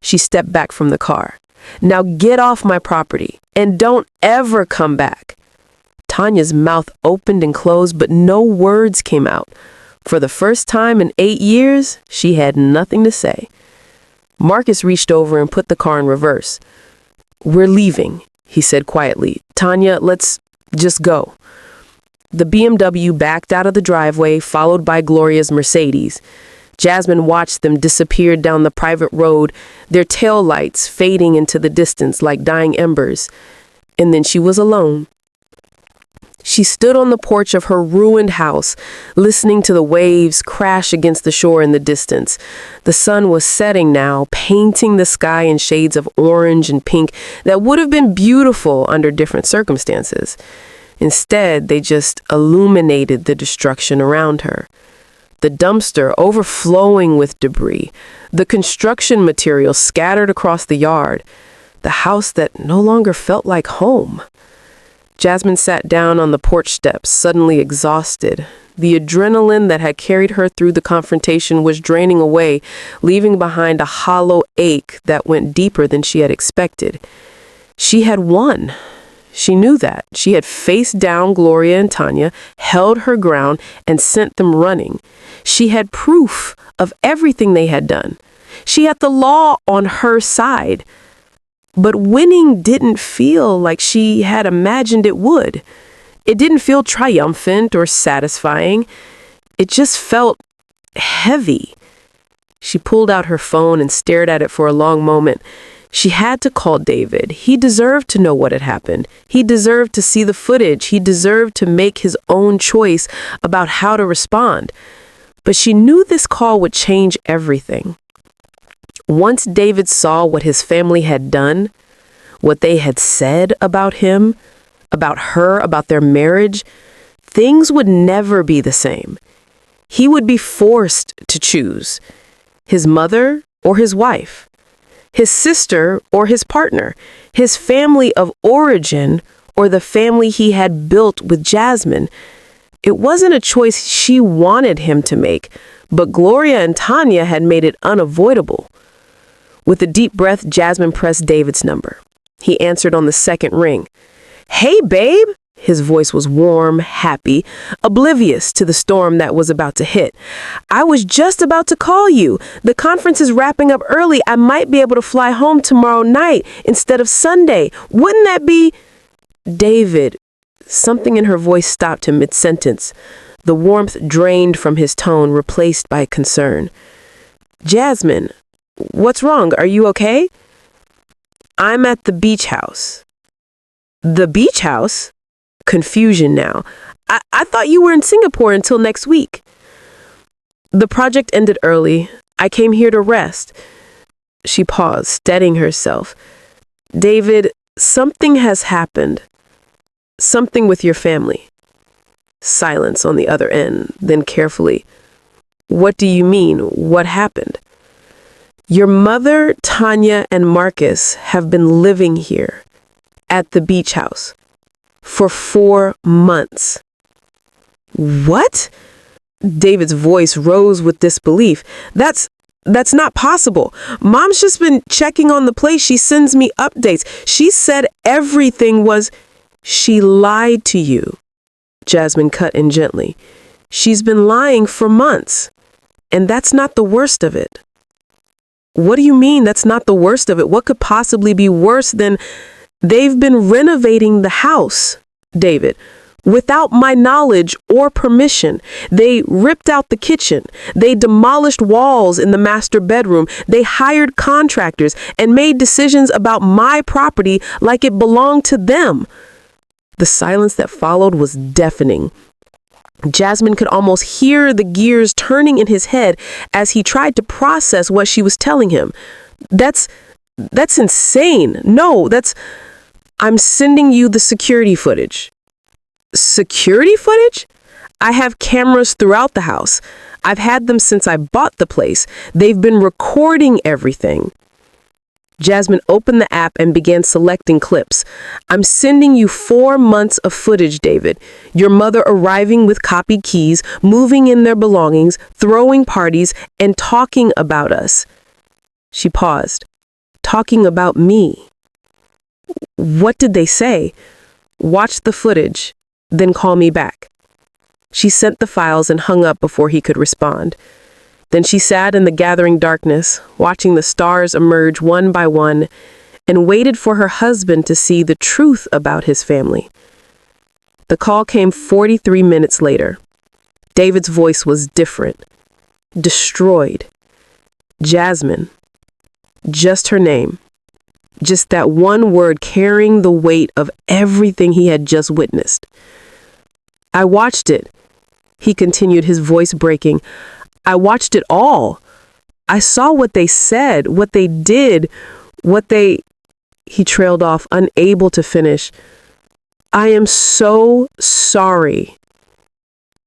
She stepped back from the car. "Now get off my property, and don't ever come back." Tanya's mouth opened and closed, but no words came out. For the first time in 8 years, she had nothing to say. Marcus reached over and put the car in reverse. "We're leaving," he said quietly. "Tanya, let's just go." The BMW backed out of the driveway, followed by Gloria's Mercedes. Jasmine watched them disappear down the private road, their tail lights fading into the distance like dying embers. And then she was alone. She stood on the porch of her ruined house, listening to the waves crash against the shore in the distance. The sun was setting now, painting the sky in shades of orange and pink that would have been beautiful under different circumstances. Instead, they just illuminated the destruction around her. The dumpster overflowing with debris, the construction materials scattered across the yard, the house that no longer felt like home. Jasmine sat down on the porch steps, suddenly exhausted. The adrenaline that had carried her through the confrontation was draining away, leaving behind a hollow ache that went deeper than she had expected. She had won. She knew that. She had faced down Gloria and Tanya, held her ground, and sent them running. She had proof of everything they had done. She had the law on her side. But winning didn't feel like she had imagined it would. It didn't feel triumphant or satisfying. It just felt heavy. She pulled out her phone and stared at it for a long moment. She had to call David. He deserved to know what had happened. He deserved to see the footage. He deserved to make his own choice about how to respond. But she knew this call would change everything. Once David saw what his family had done, what they had said about him, about her, about their marriage, things would never be the same. He would be forced to choose his mother or his wife, his sister or his partner, his family of origin or the family he had built with Jasmine. It wasn't a choice she wanted him to make, but Gloria and Tanya had made it unavoidable. With a deep breath, Jasmine pressed David's number. He answered on the second ring. "Hey, babe!" His voice was warm, happy, oblivious to the storm that was about to hit. "I was just about to call you. The conference is wrapping up early. I might be able to fly home tomorrow night instead of Sunday. Wouldn't that be—" "David." Something in her voice stopped him mid-sentence. The warmth drained from his tone, replaced by concern. "Jasmine, what's wrong? Are you okay?" "I'm at the beach house." "The beach house?" confusion now. I thought you were in Singapore until next week. The project ended early. I came here to rest. She paused, steadying herself. David, something has happened. Something with your family. Silence on the other end, then carefully. What do you mean? What happened? Your mother, Tanya, and Marcus have been living here at the beach house for 4 months. What? David's voice rose with disbelief. That's not possible. Mom's just been checking on the place. She sends me updates. She said everything was... She lied to you. Jasmine cut in gently. She's been lying for months. And that's not the worst of it. What do you mean that's not the worst of it? What could possibly be worse than... They've been renovating the house, David, without my knowledge or permission. They ripped out the kitchen. They demolished walls in the master bedroom. They hired contractors and made decisions about my property like it belonged to them. The silence that followed was deafening. Jasmine could almost hear the gears turning in his head as he tried to process what she was telling him. That's insane. No, I'm sending you the security footage. Security footage? I have cameras throughout the house. I've had them since I bought the place. They've been recording everything. Jasmine opened the app and began selecting clips. I'm sending you 4 months of footage, David. Your mother arriving with copied keys, moving in their belongings, throwing parties, and talking about us. She paused. Talking about me. What did they say? Watch the footage, then call me back. She sent the files and hung up before he could respond. Then she sat in the gathering darkness, watching the stars emerge one by one, and waited for her husband to see the truth about his family. The call came 43 minutes later. David's voice was different. Destroyed. Jasmine. Just her name. Just that one word carrying the weight of everything he had just witnessed. I watched it, he continued, his voice breaking. I watched it all. I saw what they said, what they did, He trailed off, unable to finish. I am so sorry.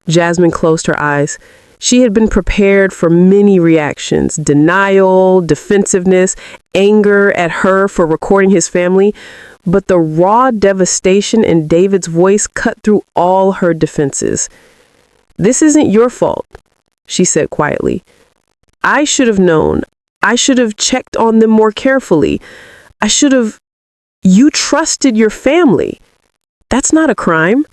Jasmine closed her eyes. She had been prepared for many reactions: denial, defensiveness, anger at her for recording his family. But the raw devastation in David's voice cut through all her defenses. This isn't your fault, she said quietly. I should have known. I should have checked on them more carefully. You trusted your family. That's not a crime.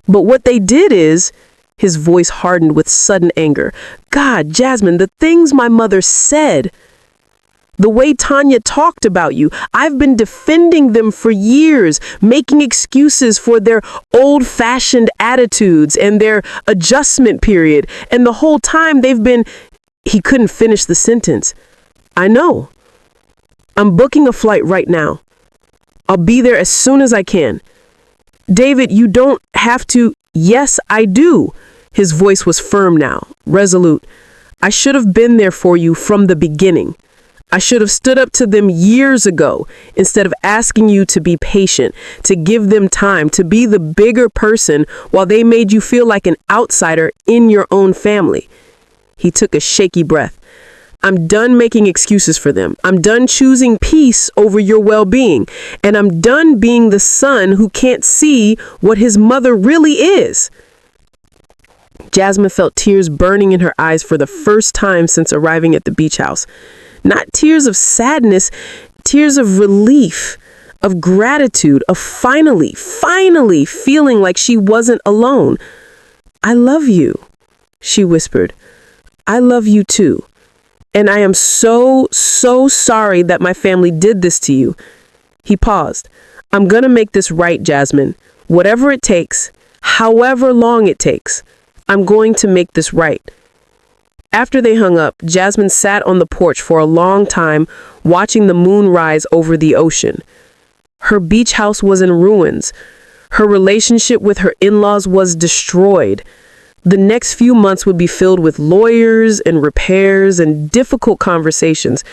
But what they did is... His voice hardened with sudden anger. God, Jasmine, the things my mother said. The way Tanya talked about you. I've been defending them for years, making excuses for their old-fashioned attitudes and their adjustment period. And the whole time they've been... He couldn't finish the sentence. I know. I'm booking a flight right now. I'll be there as soon as I can. David, you don't have to... Yes, I do. His voice was firm now, resolute. I should have been there for you from the beginning. I should have stood up to them years ago instead of asking you to be patient, to give them time, to be the bigger person while they made you feel like an outsider in your own family. He took a shaky breath. I'm done making excuses for them. I'm done choosing peace over your well-being. And I'm done being the son who can't see what his mother really is. Jasmine felt tears burning in her eyes for the first time since arriving at the beach house. Not tears of sadness, tears of relief, of gratitude, of finally feeling like she wasn't alone. I love you, she whispered. I love you too. And I am so sorry that my family did this to you. He paused. I'm gonna make this right, Jasmine. Whatever it takes, however long it takes, I'm going to make this right. After they hung up, Jasmine sat on the porch for a long time, watching the moon rise over the ocean. Her beach house was in ruins. Her relationship with her in-laws was destroyed. The next few months would be filled with lawyers and repairs and difficult conversations.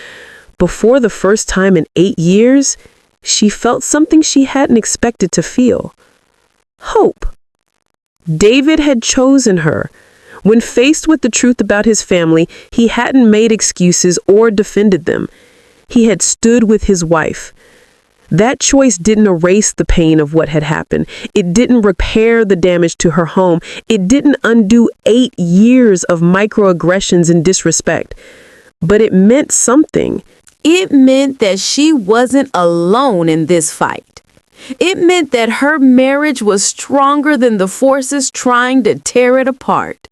Before the first time in 8 years, she felt something she hadn't expected to feel. Hope. David had chosen her. When faced with the truth about his family, he hadn't made excuses or defended them. He had stood with his wife. That choice didn't erase the pain of what had happened. It didn't repair the damage to her home. It didn't undo 8 years of microaggressions and disrespect. But it meant something. It meant that she wasn't alone in this fight. It meant that her marriage was stronger than the forces trying to tear it apart.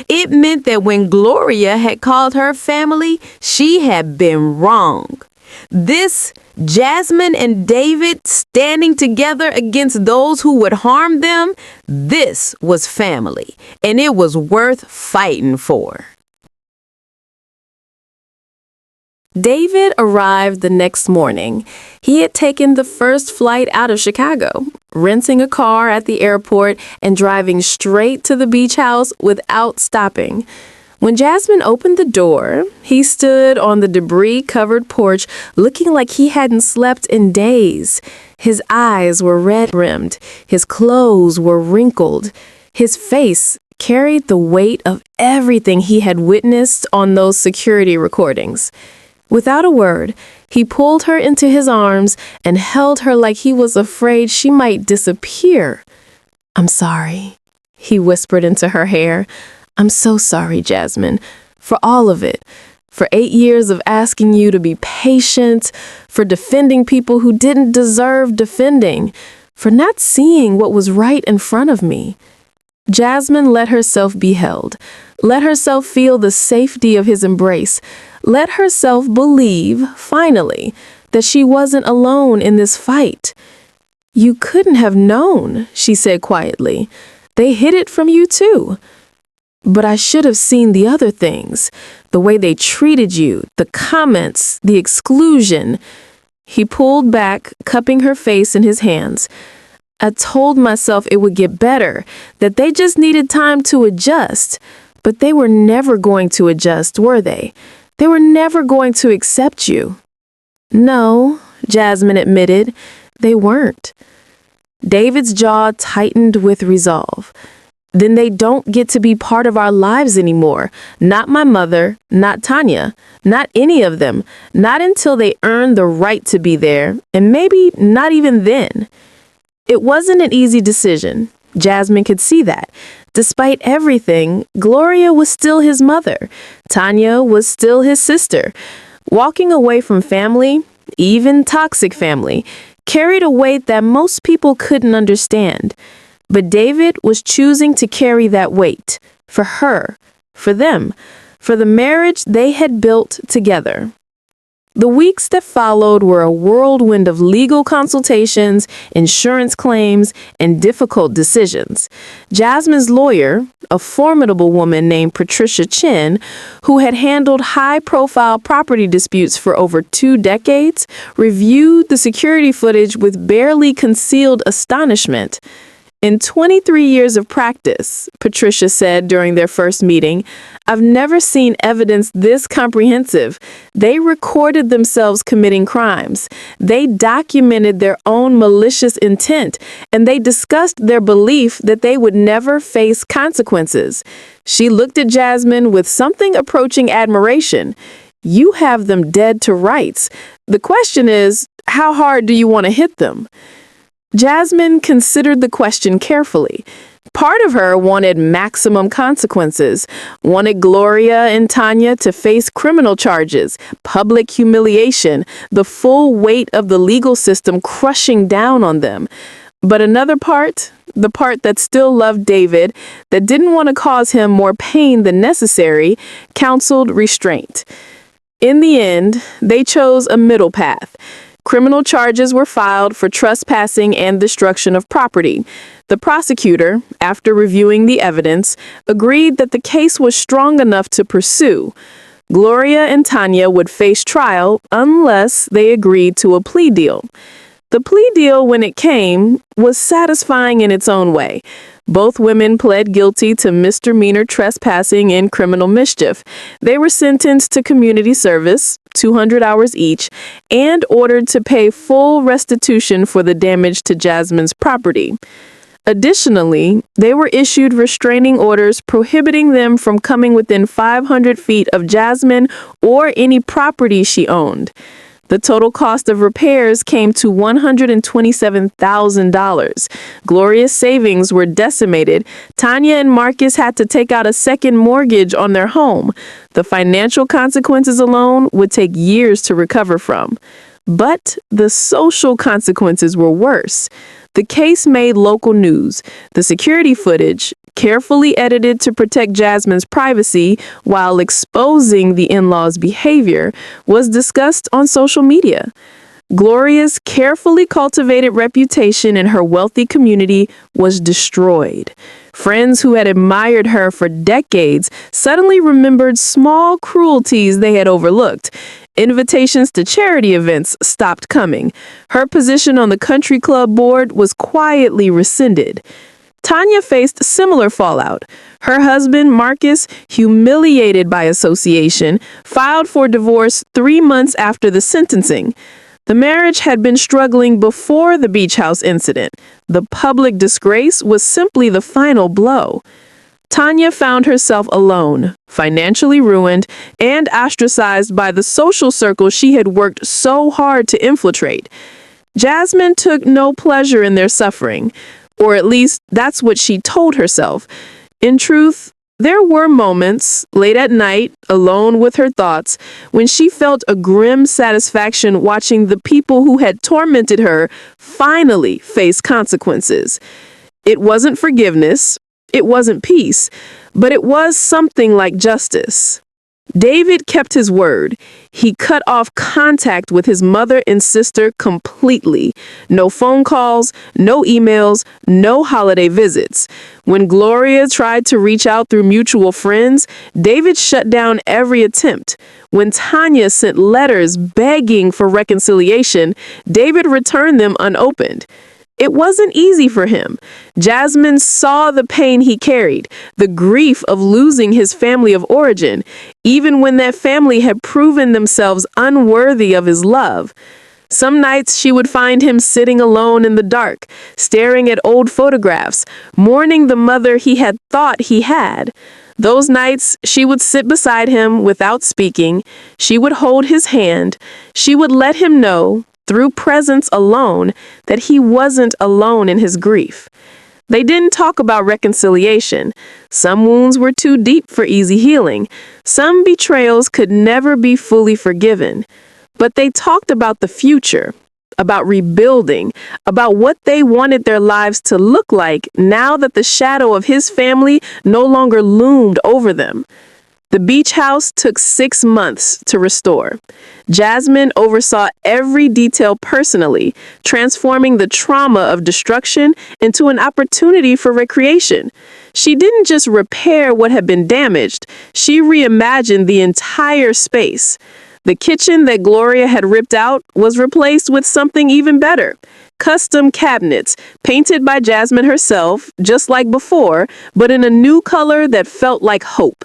It meant that when Gloria had called her family, she had been wrong. This, Jasmine and David standing together against those who would harm them, this was family, and it was worth fighting for. David arrived the next morning. He had taken the first flight out of Chicago, renting a car at the airport and driving straight to the beach house without stopping. When Jasmine opened the door, he stood on the debris-covered porch looking like he hadn't slept in days. His eyes were red-rimmed, his clothes were wrinkled, his face carried the weight of everything he had witnessed on those security recordings. Without a word, he pulled her into his arms and held her like he was afraid she might disappear. "I'm sorry," he whispered into her hair. "I'm so sorry, Jasmine, for all of it, for 8 years of asking you to be patient, for defending people who didn't deserve defending, for not seeing what was right in front of me." Jasmine let herself be held, let herself feel the safety of his embrace, let herself believe, finally, that she wasn't alone in this fight. "You couldn't have known," she said quietly. "They hid it from you too. But I should have seen the other things, the way they treated you, the comments, the exclusion." He pulled back, cupping her face in his hands. "I told myself it would get better, that they just needed time to adjust. But they were never going to adjust, were they? They were never going to accept you." "No," Jasmine admitted, "they weren't." David's jaw tightened with resolve. "Then they don't get to be part of our lives anymore. Not my mother, not Tanya, not any of them, not until they earn the right to be there, and maybe not even then." It wasn't an easy decision. Jasmine could see that. Despite everything, Gloria was still his mother. Tanya was still his sister. Walking away from family, even toxic family, carried a weight that most people couldn't understand. But David was choosing to carry that weight for her, for them, for the marriage they had built together. The weeks that followed were a whirlwind of legal consultations, insurance claims, and difficult decisions. Jasmine's lawyer, a formidable woman named Patricia Chin, who had handled high-profile property disputes for over 2 decades, reviewed the security footage with barely concealed astonishment. "In 23 years of practice," Patricia said during their first meeting, "I've never seen evidence this comprehensive. They recorded themselves committing crimes. They documented their own malicious intent, and they discussed their belief that they would never face consequences." She looked at Jasmine with something approaching admiration. "You have them dead to rights. The question is, how hard do you want to hit them?" Jasmine considered the question carefully. Part of her wanted maximum consequences, wanted Gloria and Tanya to face criminal charges, public humiliation, the full weight of the legal system crushing down on them. But another part, the part that still loved David, that didn't want to cause him more pain than necessary, counseled restraint. In the end, they chose a middle path. Criminal charges were filed for trespassing and destruction of property. The prosecutor, after reviewing the evidence, agreed that the case was strong enough to pursue. Gloria and Tanya would face trial unless they agreed to a plea deal. The plea deal, when it came, was satisfying in its own way. Both women pled guilty to misdemeanor trespassing and criminal mischief. They were sentenced to community service, 200 hours each, and ordered to pay full restitution for the damage to Jasmine's property. Additionally, they were issued restraining orders prohibiting them from coming within 500 feet of Jasmine or any property she owned. The total cost of repairs came to $127,000. Gloria's savings were decimated. Tanya and Marcus had to take out a second mortgage on their home. The financial consequences alone would take years to recover from. But the social consequences were worse. The case made local news. The security footage, carefully edited to protect Jasmine's privacy while exposing the in-laws' behavior, was discussed on social media. Gloria's carefully cultivated reputation in her wealthy community was destroyed. Friends who had admired her for decades suddenly remembered small cruelties they had overlooked. Invitations to charity events stopped coming. Her position on the country club board was quietly rescinded. Tanya faced similar fallout. Her husband, Marcus, humiliated by association, filed for divorce 3 months after the sentencing. The marriage had been struggling before the beach house incident. The public disgrace was simply the final blow. Tanya found herself alone, financially ruined, and ostracized by the social circle she had worked so hard to infiltrate. Jasmine took no pleasure in their suffering, or at least that's what she told herself. In truth, there were moments, late at night, alone with her thoughts, when she felt a grim satisfaction watching the people who had tormented her finally face consequences. It wasn't forgiveness. It wasn't peace, but it was something like justice. David kept his word. He cut off contact with his mother and sister completely. No phone calls, no emails, no holiday visits. When Gloria tried to reach out through mutual friends, David shut down every attempt. When Tanya sent letters begging for reconciliation, David returned them unopened. It wasn't easy for him. Jasmine saw the pain he carried, the grief of losing his family of origin, even when that family had proven themselves unworthy of his love. Some nights she would find him sitting alone in the dark, staring at old photographs, mourning the mother he had thought he had. Those nights, she would sit beside him without speaking. She would hold his hand. She would let him know, through presence alone, that he wasn't alone in his grief. They didn't talk about reconciliation. Some wounds were too deep for easy healing. Some betrayals could never be fully forgiven. But they talked about the future, about rebuilding, about what they wanted their lives to look like now that the shadow of his family no longer loomed over them. The beach house took 6 months to restore. Jasmine oversaw every detail personally, transforming the trauma of destruction into an opportunity for recreation. She didn't just repair what had been damaged, she reimagined the entire space. The kitchen that Gloria had ripped out was replaced with something even better. Custom cabinets, painted by Jasmine herself, just like before, but in a new color that felt like hope.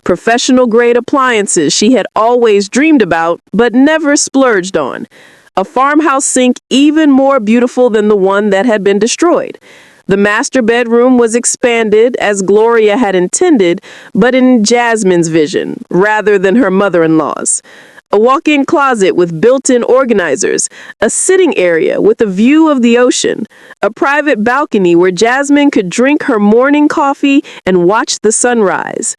Professional-grade appliances she had always dreamed about, but never splurged on. A farmhouse sink even more beautiful than the one that had been destroyed. The master bedroom was expanded as Gloria had intended, but in Jasmine's vision, rather than her mother-in-law's. A walk-in closet with built-in organizers, a sitting area with a view of the ocean, a private balcony where Jasmine could drink her morning coffee and watch the sunrise.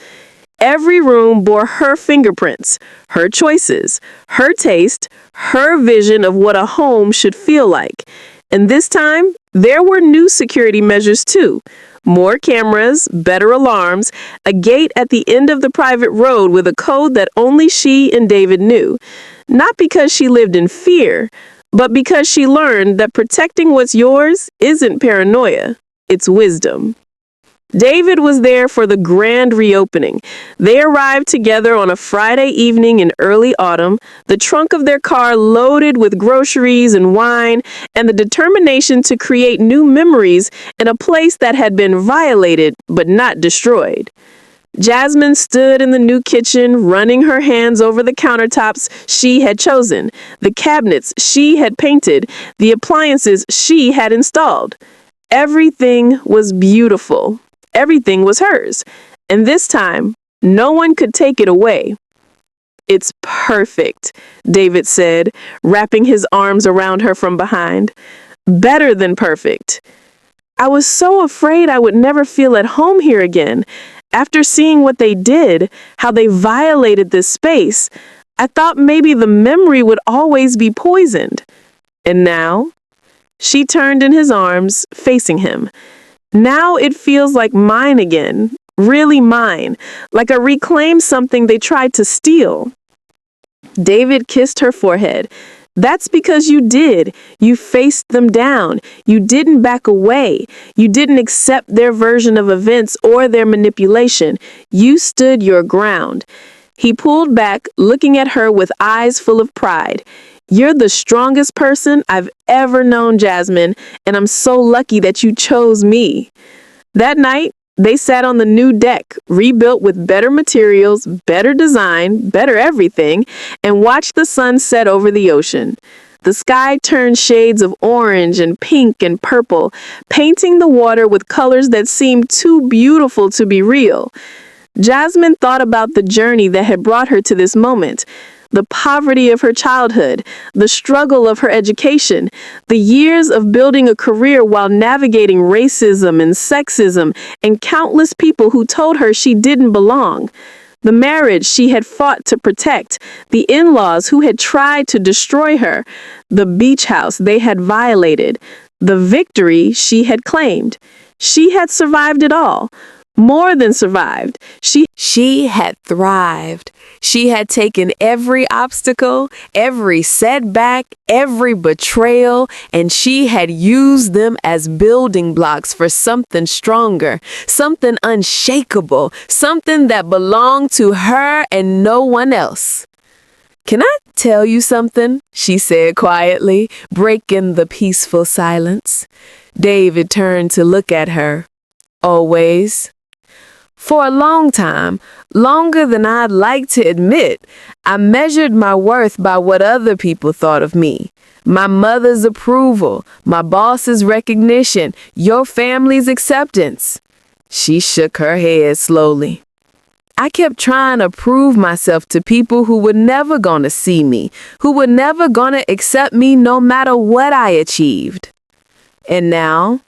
Every room bore her fingerprints, her choices, her taste, her vision of what a home should feel like. And this time, there were new security measures too. More cameras, better alarms, a gate at the end of the private road with a code that only she and David knew. Not because she lived in fear, but because she learned that protecting what's yours isn't paranoia, it's wisdom. David was there for the grand reopening. They arrived together on a Friday evening in early autumn, the trunk of their car loaded with groceries and wine, and the determination to create new memories in a place that had been violated but not destroyed. Jasmine stood in the new kitchen, running her hands over the countertops she had chosen, the cabinets she had painted, the appliances she had installed. Everything was beautiful. Everything was hers. And this time, no one could take it away. "It's perfect," David said, wrapping his arms around her from behind. "Better than perfect. I was so afraid I would never feel at home here again. After seeing what they did, how they violated this space, I thought maybe the memory would always be poisoned. And now?" She turned in his arms, facing him. "Now it feels like mine again, really mine, like I reclaimed something they tried to steal." David kissed her forehead. "That's because you did. You faced them down. You didn't back away. You didn't accept their version of events or their manipulation. You stood your ground." He pulled back, looking at her with eyes full of pride. "You're the strongest person I've ever known, Jasmine, and I'm so lucky that you chose me." That night, they sat on the new deck, rebuilt with better materials, better design, better everything, and watched the sun set over the ocean. The sky turned shades of orange and pink and purple, painting the water with colors that seemed too beautiful to be real. Jasmine thought about the journey that had brought her to this moment. The poverty of her childhood, the struggle of her education, the years of building a career while navigating racism and sexism and countless people who told her she didn't belong. The marriage she had fought to protect, the in-laws who had tried to destroy her, the beach house they had violated, the victory she had claimed. She had survived it all. More than survived. She had thrived. She had taken every obstacle, every setback, every betrayal, and she had used them as building blocks for something stronger, something unshakable, something that belonged to her and no one else. "Can I tell you something?" she said quietly, breaking the peaceful silence. David turned to look at her. "Always." For a long time, longer than I'd like to admit, I measured my worth by what other people thought of me. My mother's approval, my boss's recognition, your family's acceptance. She shook her head slowly. I kept trying to prove myself to people who were never gonna see me, who were never gonna accept me no matter what I achieved. And now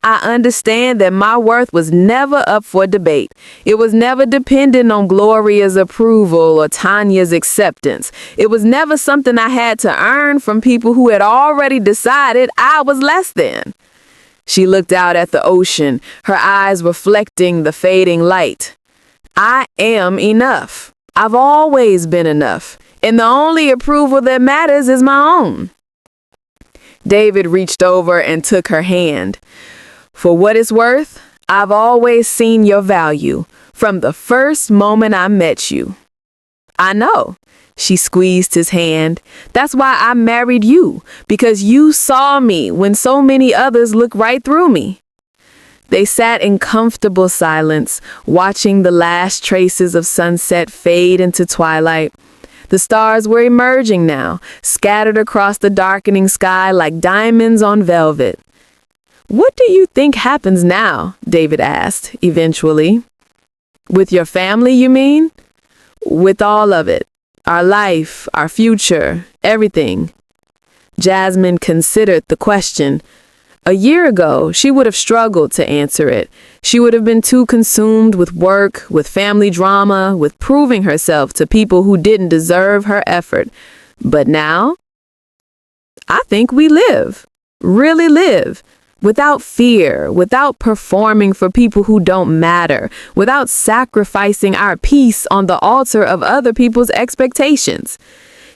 I understand that my worth was never up for debate. It was never dependent on Gloria's approval or Tanya's acceptance. It was never something I had to earn from people who had already decided I was less than. She looked out at the ocean, her eyes reflecting the fading light. I am enough. I've always been enough, and the only approval that matters is my own. David reached over and took her hand. "For what it's worth, I've always seen your value from the first moment I met you." "I know." She squeezed his hand. "That's why I married you, because you saw me when so many others looked right through me." They sat in comfortable silence, watching the last traces of sunset fade into twilight. The stars were emerging now, scattered across the darkening sky like diamonds on velvet. "What do you think happens now?" David asked, eventually. "With your family, you mean?" "With all of it. Our life, our future, everything." Jasmine considered the question. A year ago, she would have struggled to answer it. She would have been too consumed with work, with family drama, with proving herself to people who didn't deserve her effort. But now, I think we live, really live, without fear, without performing for people who don't matter, without sacrificing our peace on the altar of other people's expectations.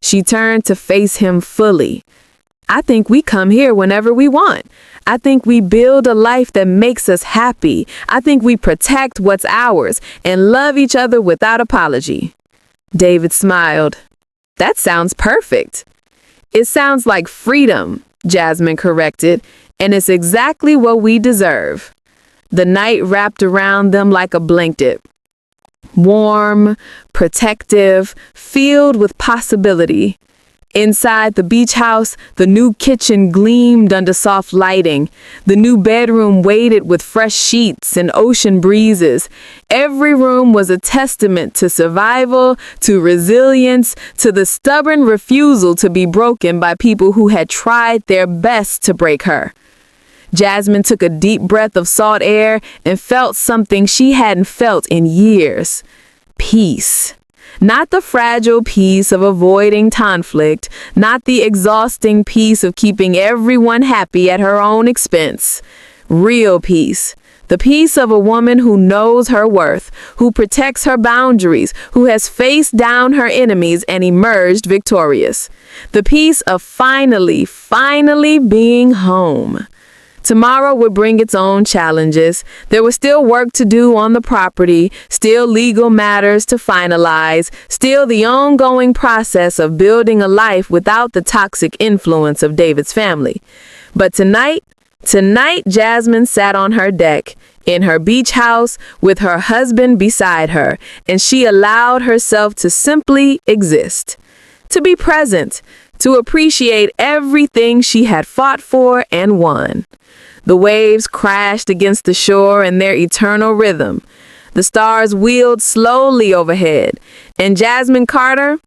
She turned to face him fully. I think we come here whenever we want. I think we build a life that makes us happy. I think we protect what's ours and love each other without apology." David smiled. "That sounds perfect." "It sounds like freedom," Jasmine corrected, "and it's exactly what we deserve." The night wrapped around them like a blanket. Warm, protective, filled with possibility. Inside the beach house, the new kitchen gleamed under soft lighting. The new bedroom waited with fresh sheets and ocean breezes. Every room was a testament to survival, to resilience, to the stubborn refusal to be broken by people who had tried their best to break her. Jasmine took a deep breath of salt air and felt something she hadn't felt in years. Peace. Not the fragile peace of avoiding conflict, not the exhausting peace of keeping everyone happy at her own expense. Real peace. The peace of a woman who knows her worth, who protects her boundaries, who has faced down her enemies and emerged victorious. The peace of finally being home. Tomorrow would bring its own challenges. There was still work to do on the property, still legal matters to finalize, still the ongoing process of building a life without the toxic influence of David's family. But tonight, Jasmine sat on her deck, in her beach house, with her husband beside her, and she allowed herself to simply exist. To be present, to appreciate everything she had fought for and won. The waves crashed against the shore in their eternal rhythm. The stars wheeled slowly overhead. And Jasmine Carter,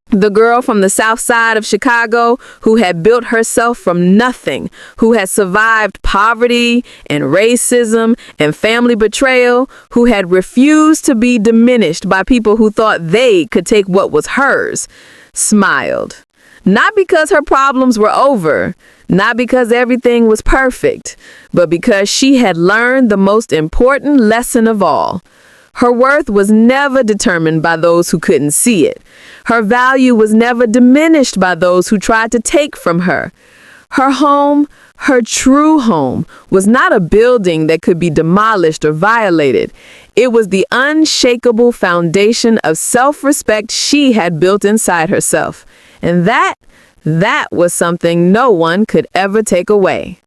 the girl from the south side of Chicago who had built herself from nothing, who had survived poverty and racism and family betrayal, who had refused to be diminished by people who thought they could take what was hers, smiled. Not because her problems were over, not because everything was perfect, but because she had learned the most important lesson of all. Her worth was never determined by those who couldn't see it. Her value was never diminished by those who tried to take from her. Her home, her true home, was not a building that could be demolished or violated. It was the unshakable foundation of self-respect she had built inside herself. And that was something no one could ever take away.